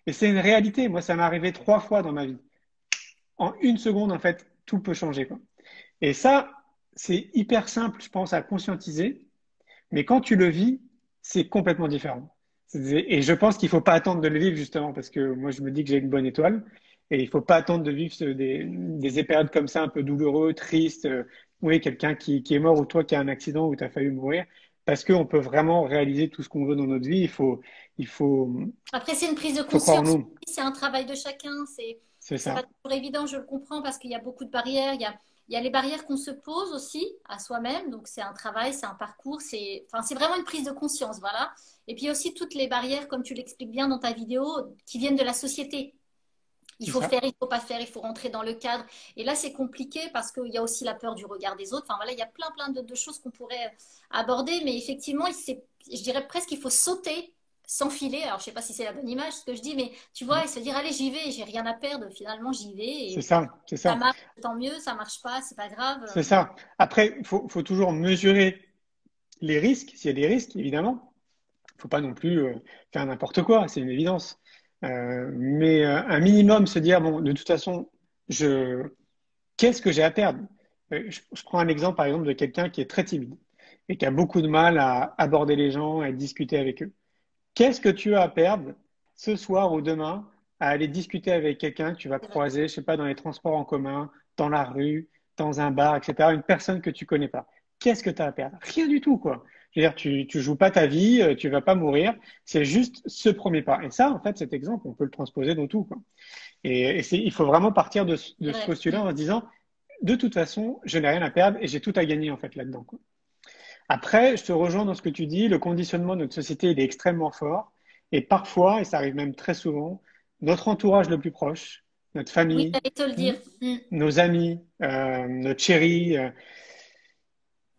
B: Et c'est une réalité. Moi, ça m'est arrivé 3 fois dans ma vie. En une seconde, en fait, tout peut changer, quoi. Et ça, c'est hyper simple, je pense, à conscientiser. Mais quand tu le vis, c'est complètement différent. Et je pense qu'il ne faut pas attendre de le vivre, justement, parce que moi, je me dis que j'ai une bonne étoile. Et il ne faut pas attendre de vivre des périodes comme ça, un peu douloureux, tristes. Oui, quelqu'un qui est mort ou toi qui a un accident ou tu as failli mourir. Parce qu'on peut vraiment réaliser tout ce qu'on veut dans notre vie. Il faut,
A: Après, c'est une prise de
B: faut croire en
A: conscience.
B: nous.
A: C'est un travail de chacun.
B: C'est
A: C'est pas
B: ça.
A: toujours évident, je le comprends, parce qu'il y a beaucoup de barrières. Il y a les barrières qu'on se pose aussi à soi-même. Donc, c'est un travail, c'est un parcours. C'est vraiment une prise de conscience, voilà. Et puis aussi toutes les barrières, comme tu l'expliques bien dans ta vidéo, qui viennent de la société. Il
B: C'est
A: faut
B: ça.
A: faire, il faut pas faire, il faut rentrer dans le cadre. Et là, c'est compliqué parce qu'il y a aussi la peur du regard des autres. Enfin voilà, il y a plein de choses qu'on pourrait aborder, mais effectivement, je dirais presque qu'il faut sauter, s'enfiler. Alors, je sais pas si c'est la bonne image ce que je dis, mais tu vois, et se dire, allez, j'y vais, j'ai rien à perdre. Finalement, j'y vais
B: C'est
A: et
B: ça. C'est
A: ça
B: ça.
A: marche, tant mieux, ça marche pas, c'est pas grave.
B: C'est ça. Après, faut toujours mesurer les risques, s'il y a des risques, évidemment. Il ne faut pas non plus faire n'importe quoi, c'est une évidence. Mais un minimum, se dire, bon, de toute façon, je, qu'est-ce que j'ai à perdre? Je prends un exemple, par exemple, de quelqu'un qui est très timide et qui a beaucoup de mal à aborder les gens, à discuter avec eux. Qu'est-ce que tu as à perdre ce soir ou demain à aller discuter avec quelqu'un que tu vas
A: C'est vrai.
B: croiser, je sais pas, dans les transports en commun, dans la rue, dans un bar, etc., une personne que tu connais pas. Qu'est-ce que tu as à perdre? Rien du tout, quoi. Je veux dire, tu joues pas ta vie, tu vas pas mourir. C'est juste ce premier pas. Et ça, en fait, cet exemple, on peut le transposer dans tout, quoi. Il faut vraiment partir de
A: C'est
B: ce
A: vrai.
B: postulat en se disant, de toute façon, je n'ai rien à perdre et j'ai tout à gagner, en fait, là-dedans, quoi. Après, je te rejoins dans ce que tu dis, le conditionnement de notre société, il est extrêmement fort. Et parfois, et ça arrive même très souvent, notre entourage le plus proche, notre
A: Oui,
B: famille,
A: j'allais te le dire. Mm.
B: nos amis, notre chérie,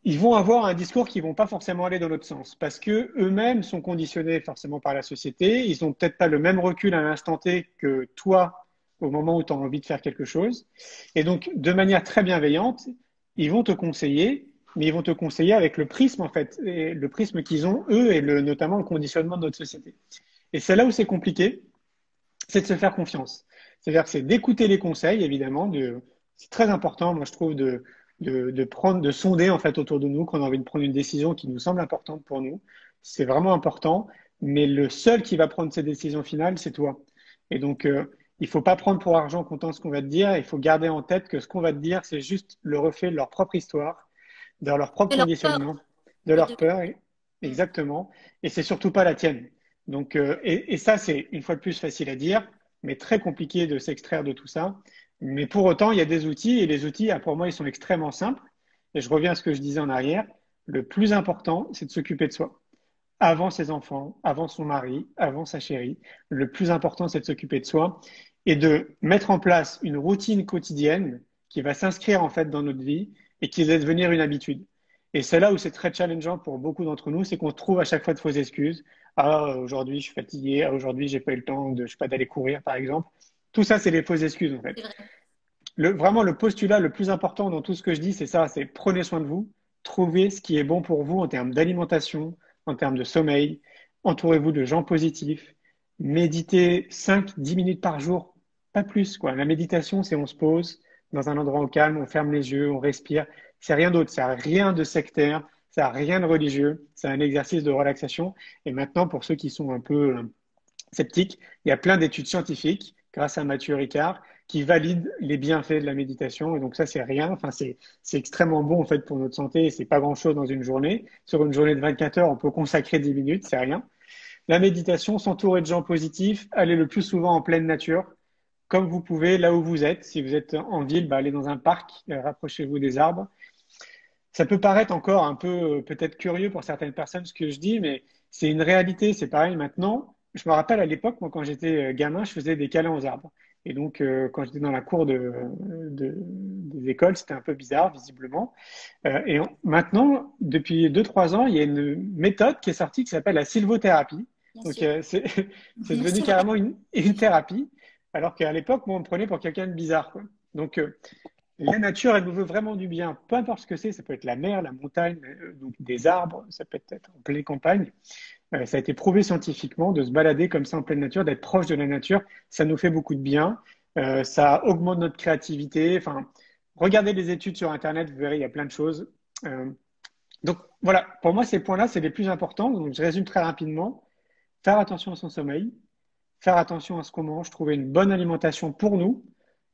B: ils vont avoir un discours qui vont pas forcément aller dans notre sens parce que eux-mêmes sont conditionnés forcément par la société. Ils ont peut-être pas le même recul à l'instant T que toi au moment où tu as envie de faire quelque chose. Et donc, de manière très bienveillante, ils vont te conseiller, mais ils vont te conseiller avec le prisme en fait, et le prisme qu'ils ont eux et notamment le conditionnement de notre société. Et c'est là où c'est compliqué, c'est de se faire confiance. C'est-à-dire que c'est d'écouter les conseils, évidemment. C'est très important, moi, je trouve, de sonder, en fait, autour de nous, quand on a envie de prendre une décision qui nous semble importante pour nous. C'est vraiment important. Mais le seul qui va prendre cette décision finale, c'est toi. Et donc, il faut pas prendre pour argent comptant ce qu'on va te dire. Il faut garder en tête que ce qu'on va te dire, c'est juste le reflet de leur propre histoire, de leur propre
A: Et leur peur.
B: conditionnement, de
A: Et
B: leur peur,
A: Mm.
B: exactement. Et c'est surtout pas la tienne. Donc, et ça, c'est une fois de plus facile à dire, mais très compliqué de s'extraire de tout ça. Mais pour autant, il y a des outils, et les outils, pour moi, ils sont extrêmement simples. Et je reviens à ce que je disais en arrière. Le plus important, c'est de s'occuper de soi. Avant ses enfants, avant son mari, avant sa chérie. Le plus important, c'est de s'occuper de soi et de mettre en place une routine quotidienne qui va s'inscrire en fait dans notre vie et qui va devenir une habitude. Et c'est là où c'est très challengeant pour beaucoup d'entre nous, c'est qu'on trouve à chaque fois de fausses excuses. Ah, aujourd'hui, je suis fatigué. Ah, aujourd'hui, j'ai pas eu le temps de, je sais pas, d'aller courir, par exemple. Tout ça, c'est les fausses excuses, en fait.
A: C'est vrai.
B: Vraiment, le postulat le plus important dans tout ce que je dis, c'est ça, c'est prenez soin de vous, trouvez ce qui est bon pour vous en termes d'alimentation, en termes de sommeil, entourez-vous de gens positifs, méditez 5, 10 minutes par jour, pas plus, quoi. La méditation, c'est on se pose dans un endroit au calme, on ferme les yeux, on respire. C'est rien d'autre, ça n'a rien de sectaire, ça n'a rien de religieux, c'est un exercice de relaxation. Et maintenant, pour ceux qui sont un peu sceptique, il y a plein d'études scientifiques, grâce à Mathieu Ricard, qui valident les bienfaits de la méditation. Et donc ça, c'est rien. Enfin, c'est extrêmement bon en fait pour notre santé. Et c'est pas grand-chose dans une journée. Sur une journée de 24 heures, on peut consacrer 10 minutes, c'est rien. la méditation, s'entourer de gens positifs, aller le plus souvent en pleine nature, comme vous pouvez, là où vous êtes. Si vous êtes en ville, bah, allez dans un parc, rapprochez-vous des arbres. Ça peut paraître encore un peu peut-être curieux pour certaines personnes ce que je dis, mais c'est une réalité. C'est pareil maintenant. Je me rappelle à l'époque, moi, quand j'étais gamin, je faisais des câlins aux arbres. Et donc, quand j'étais dans la cour des écoles, c'était un peu bizarre, visiblement. Maintenant, depuis 2, 3 ans, il y a une méthode qui est sortie qui s'appelle la sylvothérapie.
A: Bien
B: Donc,
A: sûr.
B: c'est devenu
A: C'est vrai.
B: carrément une thérapie, alors qu'à l'époque, moi, on me prenait pour quelqu'un de bizarre, quoi. Donc, la nature, elle nous veut vraiment du bien, peu importe ce que c'est. Ça peut être la mer, la montagne, donc des arbres, ça peut être en pleine campagne. Ça a été prouvé scientifiquement de se balader comme ça en pleine nature, d'être proche de la nature. Ça nous fait beaucoup de bien. Ça augmente notre créativité. Enfin, regardez les études sur Internet, vous verrez, il y a plein de choses. Euh, donc voilà, pour moi, ces points-là, c'est les plus importants. Donc je résume très rapidement. Faire attention à son sommeil, faire attention à ce qu'on mange, trouver une bonne alimentation pour nous.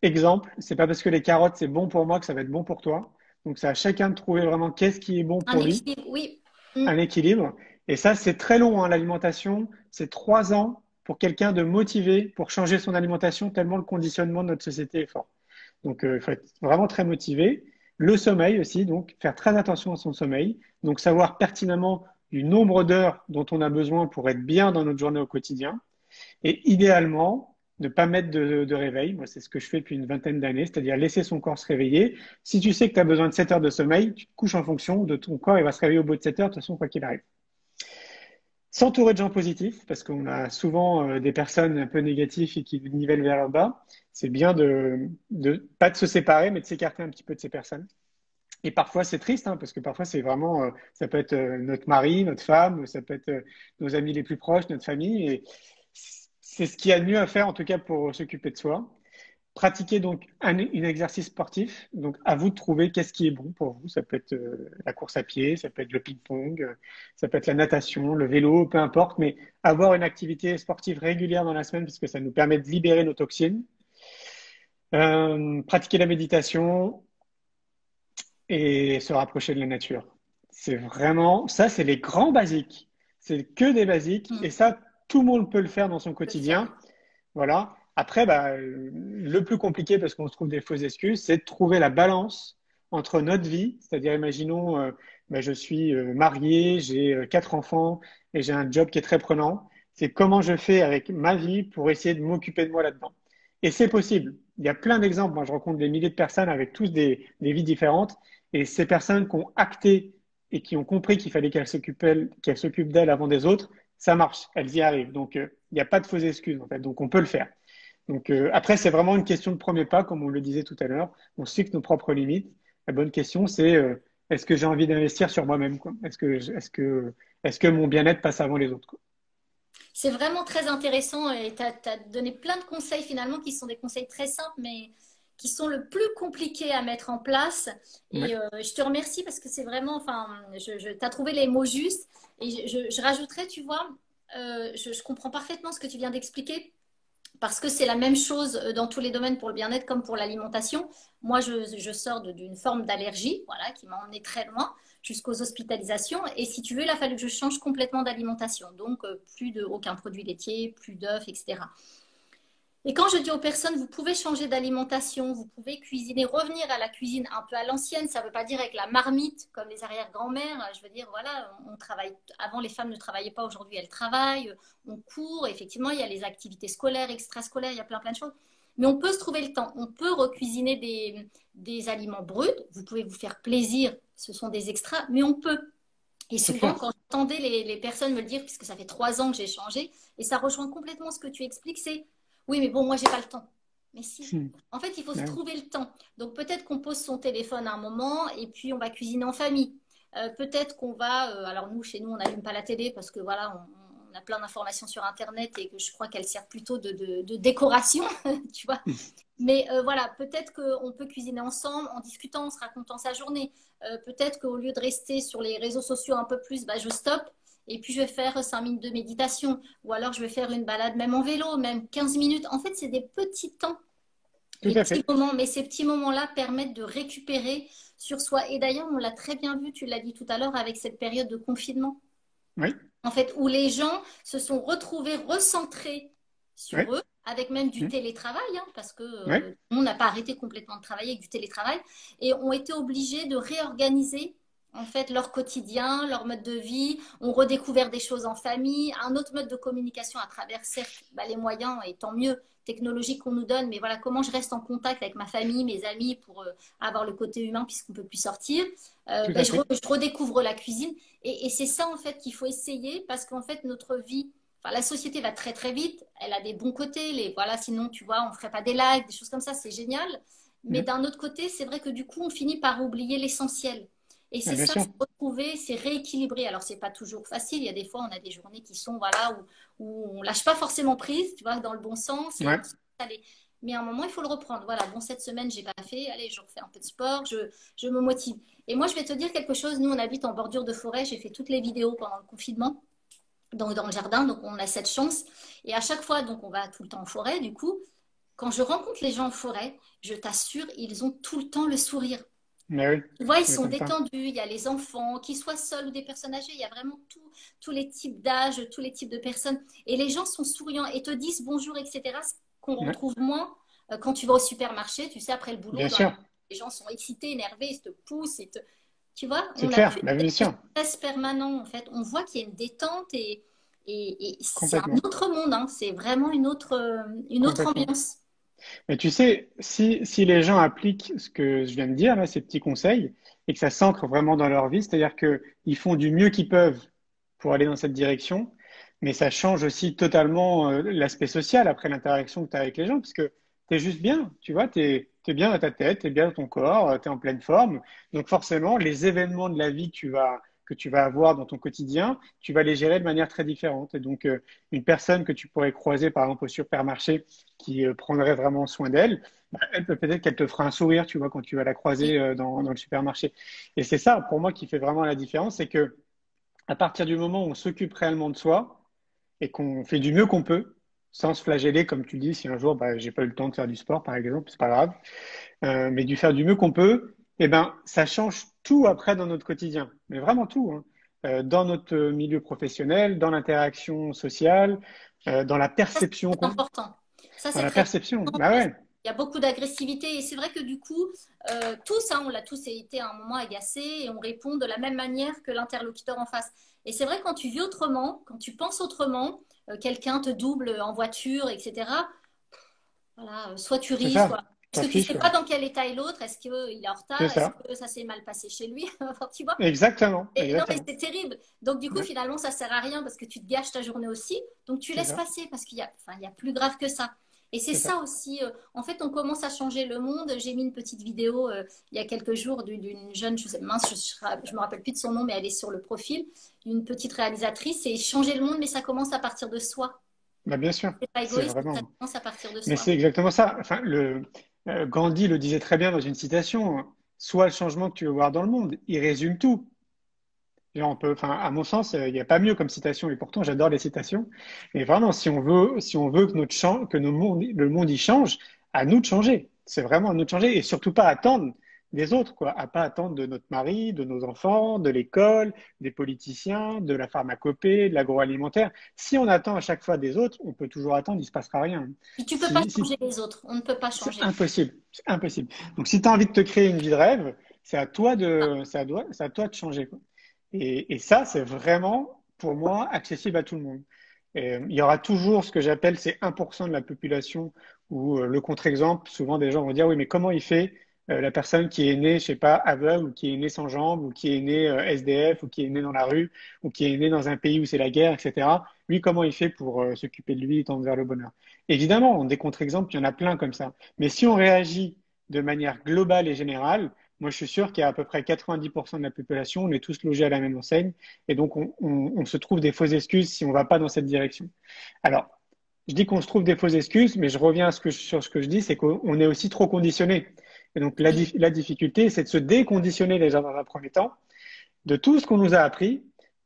B: Exemple, c'est pas parce que les carottes, c'est bon pour moi que ça va être bon pour toi. Donc c'est à chacun de trouver vraiment qu'est-ce qui est bon
A: Un
B: pour lui,
A: équilibre, oui. Mm.
B: un équilibre. Et ça, c'est très long, hein, l'alimentation. C'est 3 ans pour quelqu'un de motivé pour changer son alimentation, tellement le conditionnement de notre société est fort. Donc, il faut être vraiment très motivé. Le sommeil aussi, donc faire très attention à son sommeil. Donc, savoir pertinemment du nombre d'heures dont on a besoin pour être bien dans notre journée au quotidien. Et idéalement, ne pas mettre de réveil. Moi, c'est ce que je fais depuis une vingtaine d'années, c'est-à-dire laisser son corps se réveiller. Si tu sais que tu as besoin de 7 heures de sommeil, tu te couches en fonction de ton corps, il va se réveiller au bout de 7 heures, de toute façon, quoi qu'il arrive. S'entourer de gens positifs, parce qu'on a souvent des personnes un peu négatives et qui nous nivellent vers le bas. C'est bien pas de se séparer, mais de s'écarter un petit peu de ces personnes. Et parfois, c'est triste, hein, parce que parfois, c'est vraiment, ça peut être notre mari, notre femme, ça peut être nos amis les plus proches, notre famille. Et c'est ce qu'il y a de mieux à faire, en tout cas, pour s'occuper de soi. Pratiquez donc un exercice sportif. Donc, à vous de trouver qu'est-ce qui est bon pour vous. Ça peut être la course à pied, ça peut être le ping-pong, ça peut être la natation, le vélo, peu importe. Mais avoir une activité sportive régulière dans la semaine, parce que ça nous permet de libérer nos toxines. Pratiquer la méditation et se rapprocher de la nature. C'est vraiment, ça, c'est les grands basiques. C'est que des basiques.
A: Mm.
B: Et ça, tout le monde peut le faire dans son
A: Je peux le faire.
B: quotidien. Voilà. Après, bah, le plus compliqué, parce qu'on se trouve des fausses excuses, c'est de trouver la balance entre notre vie, c'est-à-dire, imaginons, bah, je suis marié, j'ai 4 enfants et j'ai un job qui est très prenant. C'est comment je fais avec ma vie pour essayer de m'occuper de moi là-dedans. Et c'est possible. Il y a plein d'exemples. Moi, je rencontre des milliers de personnes avec tous des vies différentes. Et ces personnes qui ont acté et qui ont compris qu'il fallait qu'elles s'occupent d'elles avant des autres, ça marche. Elles y arrivent. Donc, il n'y a pas de fausses excuses, en fait. Donc, on peut le faire. Donc après, c'est vraiment une question de premier pas, comme on le disait tout à l'heure. On fixe nos propres limites. La bonne question, c'est est-ce que j'ai envie d'investir sur moi-même, quoi? Est-ce que mon bien-être passe avant les autres, quoi?
A: C'est vraiment très intéressant et tu as donné plein de conseils finalement qui sont des conseils très simples mais qui sont le plus compliqués à mettre en place. Et
B: Ouais.
A: je te remercie parce que c'est vraiment, enfin, tu as trouvé les mots justes. Et je rajouterais, tu vois, je comprends parfaitement ce que tu viens d'expliquer parce que c'est la même chose dans tous les domaines pour le bien-être comme pour l'alimentation. Moi, je sors d'une forme d'allergie, voilà, qui m'a emmené très loin jusqu'aux hospitalisations. Et si tu veux, il a fallu que je change complètement d'alimentation. Donc, plus de aucun produit laitier, plus d'œufs, etc. Et quand je dis aux personnes, vous pouvez changer d'alimentation, vous pouvez cuisiner, revenir à la cuisine un peu à l'ancienne, ça ne veut pas dire avec la marmite comme les arrière-grand-mères. Je veux dire, voilà, on travaille. Avant, les femmes ne travaillaient pas, aujourd'hui, elles travaillent, on court. Effectivement, il y a les activités scolaires, extrascolaires, il y a plein, plein de choses. Mais on peut se trouver le temps. On peut recuisiner des aliments bruts. Vous pouvez vous faire plaisir, ce sont des extras, mais on peut. Et
B: C'est
A: souvent,
B: clair.
A: quand j'entendais les personnes me le dire, puisque ça fait 3 ans que j'ai changé, et ça rejoint complètement ce que tu expliques, c'est oui, mais bon, moi, j'ai pas le temps. Mais si.
B: Hmm.
A: En fait, il faut se
B: Ouais, ouais.
A: trouver le temps. Donc, peut-être qu'on pose son téléphone à un moment et puis on va cuisiner en famille. Peut-être qu'on va. Alors, nous, chez nous, on n'allume pas la télé parce que voilà, on a plein d'informations sur Internet et que je crois qu'elles servent plutôt de décoration, tu vois. Mais voilà, peut-être qu'on peut cuisiner ensemble en discutant, en se racontant sa journée. Peut-être qu'au lieu de rester sur les réseaux sociaux un peu plus, bah, je stoppe et puis je vais faire 5 minutes de méditation. Ou alors je vais faire une balade même en vélo, même 15 minutes. En fait, c'est des petits temps,
B: Tout
A: des
B: à
A: petits
B: fait.
A: moments. Mais ces petits moments-là permettent de récupérer sur soi. Et d'ailleurs, on l'a très bien vu, tu l'as dit tout à l'heure, avec cette période de confinement.
B: Oui.
A: en fait, où les gens se sont retrouvés recentrés
B: Oui,
A: sur eux, avec même du
B: mm,
A: télétravail, hein, parce que
B: oui,
A: on n'a pas arrêté complètement de travailler avec du télétravail, et ont été obligés de réorganiser en fait leur quotidien, leur mode de vie, ont redécouvert des choses en famille, un autre mode de communication à travers, certes, bah, les moyens, et tant mieux, technologiques qu'on nous donne, mais voilà, comment je reste en contact avec ma famille, mes amis, pour avoir le côté humain, puisqu'on ne peut plus sortir.
B: tout
A: Ben,
B: à fait.
A: je redécouvre la cuisine. Et c'est ça, en fait, qu'il faut essayer parce qu'en fait, notre vie, enfin, la société va très, très vite. Elle a des bons côtés. Voilà, sinon, tu vois, on ne ferait pas des lives, des choses comme ça. C'est génial. Mais
B: Mm.
A: d'un autre côté, c'est vrai que du coup, on finit par oublier l'essentiel. Et
B: Ah,
A: c'est
B: bien
A: ça,
B: sûr.
A: c'est retrouver, c'est rééquilibrer. Alors, c'est pas toujours facile. Il y a des fois, on a des journées qui sont, voilà, où on lâche pas forcément prise, tu vois, dans le bon sens. Et
B: Ouais.
A: on se dit, allez. Mais à un moment, il faut le reprendre. Voilà, bon, cette semaine, j'ai pas fait. Allez, je refais un peu de sport. Je me motive. Et moi, je vais te dire quelque chose. Nous, on habite en bordure de forêt. J'ai fait toutes les vidéos pendant le confinement dans le jardin. Donc, on a cette chance. Et à chaque fois, donc, on va tout le temps en forêt. Du coup, quand je rencontre les gens en forêt, je t'assure, ils ont tout le temps le sourire.
B: Mais oui,
A: Tu vois, ils
B: ça
A: sont
B: m'étonne pas.
A: détendus. Il y a les enfants, qu'ils soient seuls ou des personnes âgées. Il y a vraiment tous les types d'âges, tous les types de personnes. Et les gens sont souriants et te disent bonjour, etc. Ce qu'on
B: Ouais.
A: retrouve moins quand tu vas au supermarché. Tu sais, après le boulot,
B: Bien sûr,
A: les gens sont excités, énervés, ils te poussent. Tu vois,
B: c'est
A: on n'a
B: clair.
A: plus
B: Bah, bien
A: de
B: sûr,
A: stress permanent, en fait. On voit qu'il y a une détente et c'est un
B: complètement,
A: autre monde, hein. C'est vraiment une autre
B: complètement.
A: ambiance.
B: Mais tu sais, si les gens appliquent ce que je viens de dire, là, ces petits conseils, et que ça s'ancre vraiment dans leur vie, c'est-à-dire qu'ils font du mieux qu'ils peuvent pour aller dans cette direction, mais ça change aussi totalement l'aspect social après l'interaction que tu as avec les gens, parce que tu es juste bien, tu vois, tu es, bien dans ta tête, tu es bien dans ton corps, tu es en pleine forme. Donc forcément, les événements de la vie que tu vas avoir dans ton quotidien, tu vas les gérer de manière très différente. Et donc, une personne que tu pourrais croiser, par exemple, au supermarché, qui prendrait vraiment soin d'elle, bah, elle peut-être qu'elle te fera un sourire, tu vois, quand tu vas la
A: Et
B: croiser dans le supermarché. Et c'est ça, pour moi, qui fait vraiment la différence, c'est que à partir du moment où on s'occupe réellement de soi et qu'on fait du mieux qu'on peut, sans se flageller, comme tu dis, si un jour, bah, j'ai pas eu le temps de faire du sport, par exemple, c'est pas grave, mais du faire du mieux qu'on peut, eh ben, ça change tout après dans notre quotidien, mais vraiment tout, hein. Dans notre milieu professionnel, dans l'interaction sociale, dans la
A: ça, c'est
B: perception
A: très important. Ça,
B: dans
A: c'est
B: la
A: très
B: perception,
A: important
B: bah
A: parce
B: ouais,
A: qu'il y a beaucoup d'agressivité. Et c'est vrai que du coup, tous, hein, on l'a tous été à un moment agacés et on répond de la même manière que l'interlocuteur en face. Et c'est vrai, quand tu vis autrement, quand tu penses autrement, quelqu'un te double en voiture, etc. Voilà, soit tu
B: c'est
A: ris,
B: ça,
A: soit.
B: t'en
A: Parce que tu
B: fiches,
A: sais
B: quoi.
A: pas dans quel état est l'autre. Est-ce qu'il est en
B: C'est
A: retard? Est-ce
B: ça,
A: que ça s'est mal passé chez lui? Enfin, tu vois?
B: exactement,
A: Et non, mais
B: exactement,
A: c'est terrible. Donc, du coup,
B: ouais,
A: finalement, ça sert à rien parce que tu te gâches ta journée aussi. Donc, tu
B: c'est
A: laisses
B: ça,
A: passer parce enfin, il y a plus grave que ça. Et c'est
B: c'est ça.
A: ça aussi. En fait, on commence à changer le monde. J'ai mis une petite vidéo il y a quelques jours d'une jeune, je sais, mince, je me rappelle plus de son nom, mais elle est sur le profil, une petite réalisatrice. C'est changer le monde, mais ça commence à partir de soi.
B: Bah bien sûr,
A: C'est pas
B: c'est
A: égoïste, mais ça
B: vraiment.
A: commence à partir de
B: Mais
A: soi.
B: c'est exactement ça. Enfin, Gandhi le disait très bien dans une citation, hein. Sois le changement que tu veux voir dans le monde. Il résume tout. Genre, enfin, à mon sens, il n'y a pas mieux comme citation, et pourtant j'adore les citations. Mais vraiment, si on veut que le monde y change, à nous de changer. C'est vraiment à nous de changer et surtout pas attendre des autres, quoi. À pas attendre de notre mari, de nos enfants, de l'école, des politiciens, de la pharmacopée, de l'agroalimentaire. Si on attend à chaque fois des autres, on peut toujours attendre, il se passera rien.
A: Et tu peux pas
B: Si, si
A: changer les autres. On ne peut pas
B: c'est
A: changer.
B: impossible. C'est impossible. Donc, si tu as envie de te créer une vie de rêve, c'est à toi de changer, quoi. Et ça, c'est vraiment, pour moi, accessible à tout le monde. Et, il y aura toujours ce que j'appelle ces 1% de la population où le contre-exemple, souvent des gens vont dire, oui, mais comment il fait la personne qui est née, je sais pas, aveugle, ou qui est née sans jambes, ou qui est née SDF, ou qui est née dans la rue, ou qui est née dans un pays où c'est la guerre, etc. Lui, comment il fait pour s'occuper de lui et tendre vers le bonheur? Évidemment, des contre-exemples, il y en a plein comme ça. Mais si on réagit de manière globale et générale, moi, je suis sûr qu'il y a à peu près 90% de la population, on est tous logés à la même enseigne, et donc on se trouve des fausses excuses si on ne va pas dans cette direction. Alors, je dis qu'on se trouve des fausses excuses, mais je reviens sur ce que je dis, c'est qu'on est aussi trop conditionné. Et donc,
A: Oui.
B: la difficulté, c'est de se déconditionner déjà dans un premier temps, de tout ce qu'on nous a appris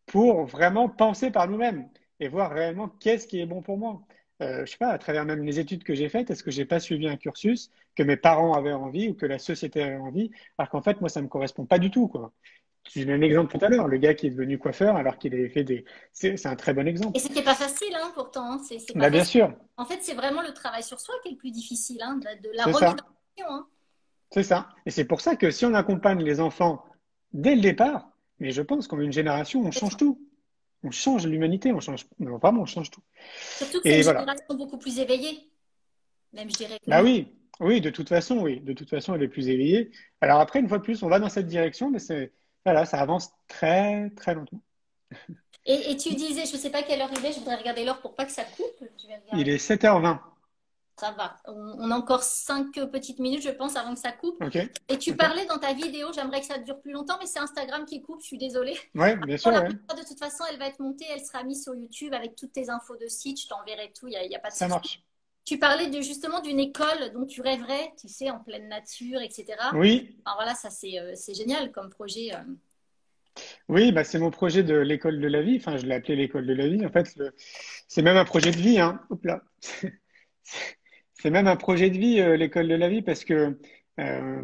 B: pour vraiment penser par nous-mêmes et voir réellement qu'est-ce qui est bon pour moi. Je sais pas, à travers même les études que j'ai faites, est-ce que j'ai pas suivi un cursus que mes parents avaient envie ou que la société avait envie, alors qu'en fait, moi, ça me correspond pas du tout, quoi. J'ai donné un exemple tout à l'heure, le gars qui est devenu coiffeur alors qu'il avait fait des… C'est un très bon exemple.
A: Et c'était pas facile, hein, pourtant. Hein. C'est pas
B: Bah, bien
A: facile.
B: sûr,
A: En fait, c'est vraiment le travail sur soi qui est le plus difficile, hein, de la
B: c'est
A: remise
B: ça,
A: en question. Hein.
B: c'est ça. Et c'est pour ça que si on accompagne les enfants dès le départ, mais je pense qu'en une génération, on change tout. On change l'humanité, on change, non, vraiment, on change tout.
A: Surtout que c'est
B: Et
A: une
B: voilà.
A: génération beaucoup plus éveillée, même je dirais que
B: Bah
A: nous.
B: oui, oui, de toute façon, oui. De toute façon, elle est plus éveillée. Alors après, une fois de plus, on va dans cette direction, mais c'est, voilà, ça avance très, très lentement.
A: Et tu disais, je ne sais pas quelle heure il est, je voudrais regarder l'heure pour pas que ça coupe. Je vais
B: Il
A: regarder.
B: est 7h20.
A: Ça va. On a encore 5 petites minutes, je pense, avant que ça coupe.
B: OK?
A: Et tu
B: OK?
A: parlais dans ta vidéo, j'aimerais que ça dure plus longtemps, mais c'est Instagram qui coupe, je suis désolée.
B: Ouais, bien
A: Bon,
B: sûr,
A: la
B: ouais.
A: prochaine fois, de toute façon, elle va être montée, elle sera mise sur YouTube avec toutes tes infos de site, je t'enverrai tout, il y a pas de
B: Ça
A: souci.
B: marche.
A: Tu parlais justement d'une école dont tu rêverais, tu sais, en pleine nature, etc.
B: Oui,
A: Alors voilà, ça c'est génial comme projet.
B: oui, bah, c'est mon projet de l'école de la vie. Enfin, je l'ai appelé l'école de la vie. En fait, c'est même un projet de vie, hein. Hop là. C'est même un projet de vie, l'école de la vie, parce que euh,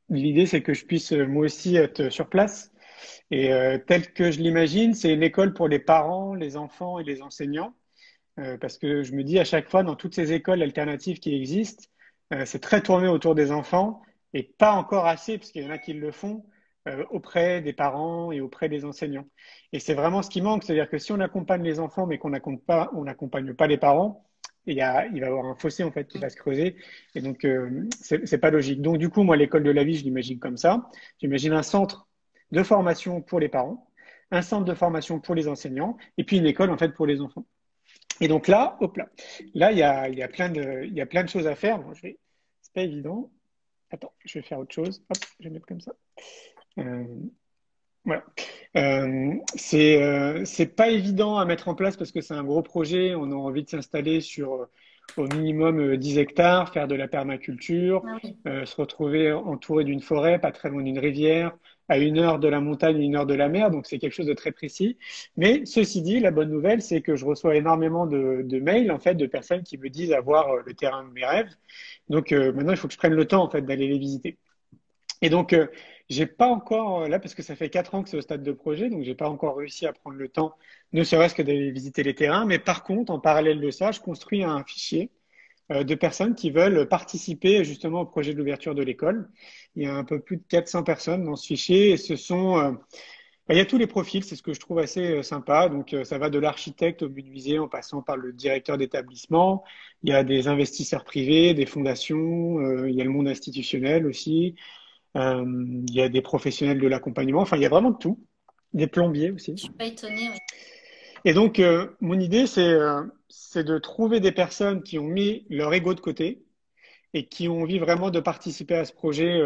B: l'idée, c'est que je puisse moi aussi être sur place. Et tel que je l'imagine, c'est une école pour les parents, les enfants et les enseignants. Parce que je me dis à chaque fois, dans toutes ces écoles alternatives qui existent, c'est très tourné autour des enfants et pas encore assez, parce qu'il y en a qui le font, auprès des parents et auprès des enseignants. Et c'est vraiment ce qui manque, c'est-à-dire que si on accompagne les enfants mais qu'on n'accompagne pas les parents, il va y avoir un fossé en fait qui va se creuser. Et donc, c'est pas logique. Donc, du coup, moi, l'école de la vie, je l'imagine comme ça. J'imagine un centre de formation pour les parents, un centre de formation pour les enseignants, et puis une école en fait pour les enfants. Et donc là, hop là, là il y a plein de choses à faire. Bon, c'est pas évident. Attends, je vais faire autre chose. Hop, je vais mettre comme ça. Euh, voilà. C'est pas évident à mettre en place parce que c'est un gros projet. On a envie de s'installer sur au minimum 10 hectares, faire de la permaculture,
A: Ah oui.
B: se retrouver entouré d'une forêt, pas très loin d'une rivière, à 1 heure de la montagne et 1 heure de la mer. Donc c'est quelque chose de très précis. Mais ceci dit, la bonne nouvelle, c'est que je reçois énormément de mails en fait de personnes qui me disent avoir le terrain de mes rêves. Donc maintenant, il faut que je prenne le temps en fait d'aller les visiter. Et donc, j'ai pas encore, là, parce que ça fait 4 ans que c'est au stade de projet, donc j'ai pas encore réussi à prendre le temps, ne serait-ce que d'aller visiter les terrains. Mais par contre, en parallèle de ça, je construis un fichier de personnes qui veulent participer justement au projet de l'ouverture de l'école. Il y a un peu plus de 400 personnes dans ce fichier et ce sont, il y a tous les profils, c'est ce que je trouve assez sympa. Donc, ça va de l'architecte au menuisier en passant par le directeur d'établissement. Il y a des investisseurs privés, des fondations, il y a le monde institutionnel aussi. Il y a des professionnels de l'accompagnement, enfin, il y a vraiment de tout. Des plombiers
A: Je
B: aussi.
A: suis pas étonnée. Oui.
B: Et donc, mon idée, c'est de trouver des personnes qui ont mis leur ego de côté et qui ont envie vraiment de participer à ce projet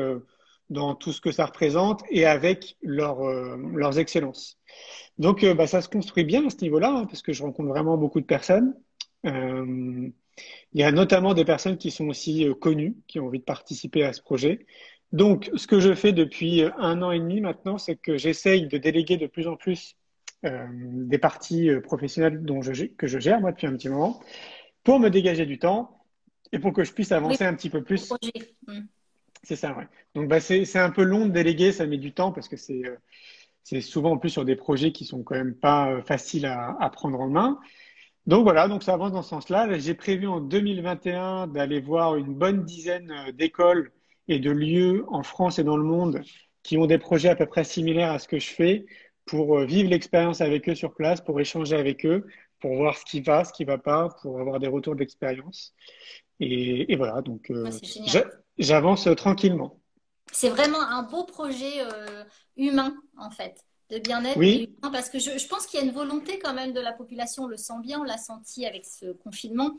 B: dans tout ce que ça représente et avec leurs excellences. Donc, bah, ça se construit bien à ce niveau-là, hein, parce que je rencontre vraiment beaucoup de personnes. Euh, il y a notamment des personnes qui sont aussi connues, qui ont envie de participer à ce projet. Donc, ce que je fais depuis 1 an et demi maintenant, c'est que j'essaye de déléguer de plus en plus des parties professionnelles que je gère, moi, depuis un petit moment, pour me dégager du temps et pour que je puisse
A: Oui,
B: avancer un petit peu plus.
A: projet. Hmm.
B: C'est ça, ouais. Donc, bah, c'est un peu long de déléguer, ça met du temps parce que c'est souvent en plus sur des projets qui sont quand même pas faciles à prendre en main. Donc voilà, donc ça avance dans ce sens-là. J'ai prévu en 2021 d'aller voir une bonne dizaine d'écoles et de lieux en France et dans le monde qui ont des projets à peu près similaires à ce que je fais pour vivre l'expérience avec eux sur place, pour échanger avec eux, pour voir ce qui va pas, pour avoir des retours d'expérience. Et voilà, donc
A: Ouais, c'est génial.
B: j'avance tranquillement.
A: C'est vraiment un beau projet humain, en fait, de bien-être et
B: Oui,
A: humain, parce que je pense qu'il y a une volonté quand même de la population, on le sent bien, on l'a senti avec ce confinement,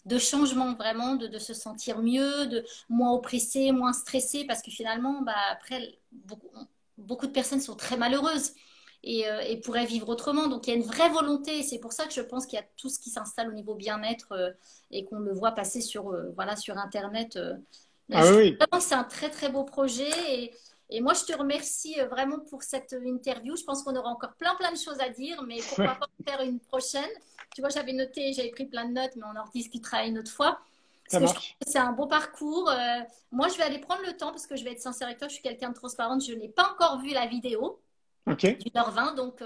A: de changement vraiment, de se sentir mieux, de moins oppressé, moins stressé, parce que finalement, bah, après, beaucoup de personnes sont très malheureuses et pourraient vivre autrement. Donc il y a une vraie volonté, c'est pour ça que je pense qu'il y a tout ce qui s'installe au niveau bien-être et qu'on le voit passer sur, voilà, sur Internet.
B: ah
A: Je
B: oui,
A: trouve
B: oui.
A: vraiment que c'est un très très beau projet et moi je te remercie vraiment pour cette interview. Je pense qu'on aura encore plein de choses à dire, mais pourquoi pas en faire une prochaine. Tu vois, j'avais noté, j'avais pris plein de notes, mais on en rediscutera une autre fois. Parce
B: Ça
A: que je trouve
B: marche.
A: que c'est un beau parcours. Moi, je vais aller prendre le temps parce que je vais être sincère avec toi, je suis quelqu'un de transparente. Je n'ai pas encore vu la vidéo
B: Ok.
A: d'1h20, donc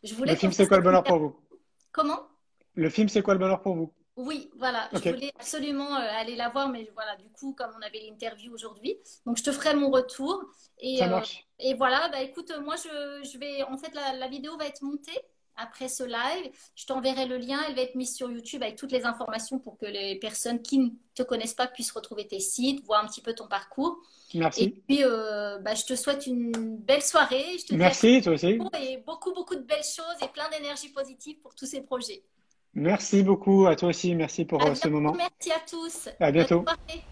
A: je
B: Le
A: voulais qu'on
B: film, c'est
A: fasse
B: quoi le
A: cette
B: bonheur
A: interview.
B: pour vous?
A: Comment?
B: Le film, c'est quoi le bonheur pour vous?
A: Oui, voilà, je
B: Ok,
A: voulais absolument aller la voir, mais voilà, du coup, comme on avait l'interview aujourd'hui, donc je te ferai mon retour. Et,
B: ça
A: euh,
B: marche.
A: et voilà, bah écoute, moi je vais, en fait, la vidéo va être montée après ce live. Je t'enverrai le lien, elle va être mise sur YouTube avec toutes les informations pour que les personnes qui ne te connaissent pas puissent retrouver tes sites, voir un petit peu ton parcours. Et
B: Merci.
A: puis, bah, je te souhaite une belle soirée. Je te dis à très
B: Merci, toi aussi.
A: bientôt et beaucoup, beaucoup de belles choses et plein d'énergie positive pour tous ces projets.
B: Merci beaucoup à toi aussi. Merci pour
A: À
B: ce
A: bientôt,
B: moment.
A: merci à tous.
B: À
A: Bonne
B: bientôt.
A: soirée.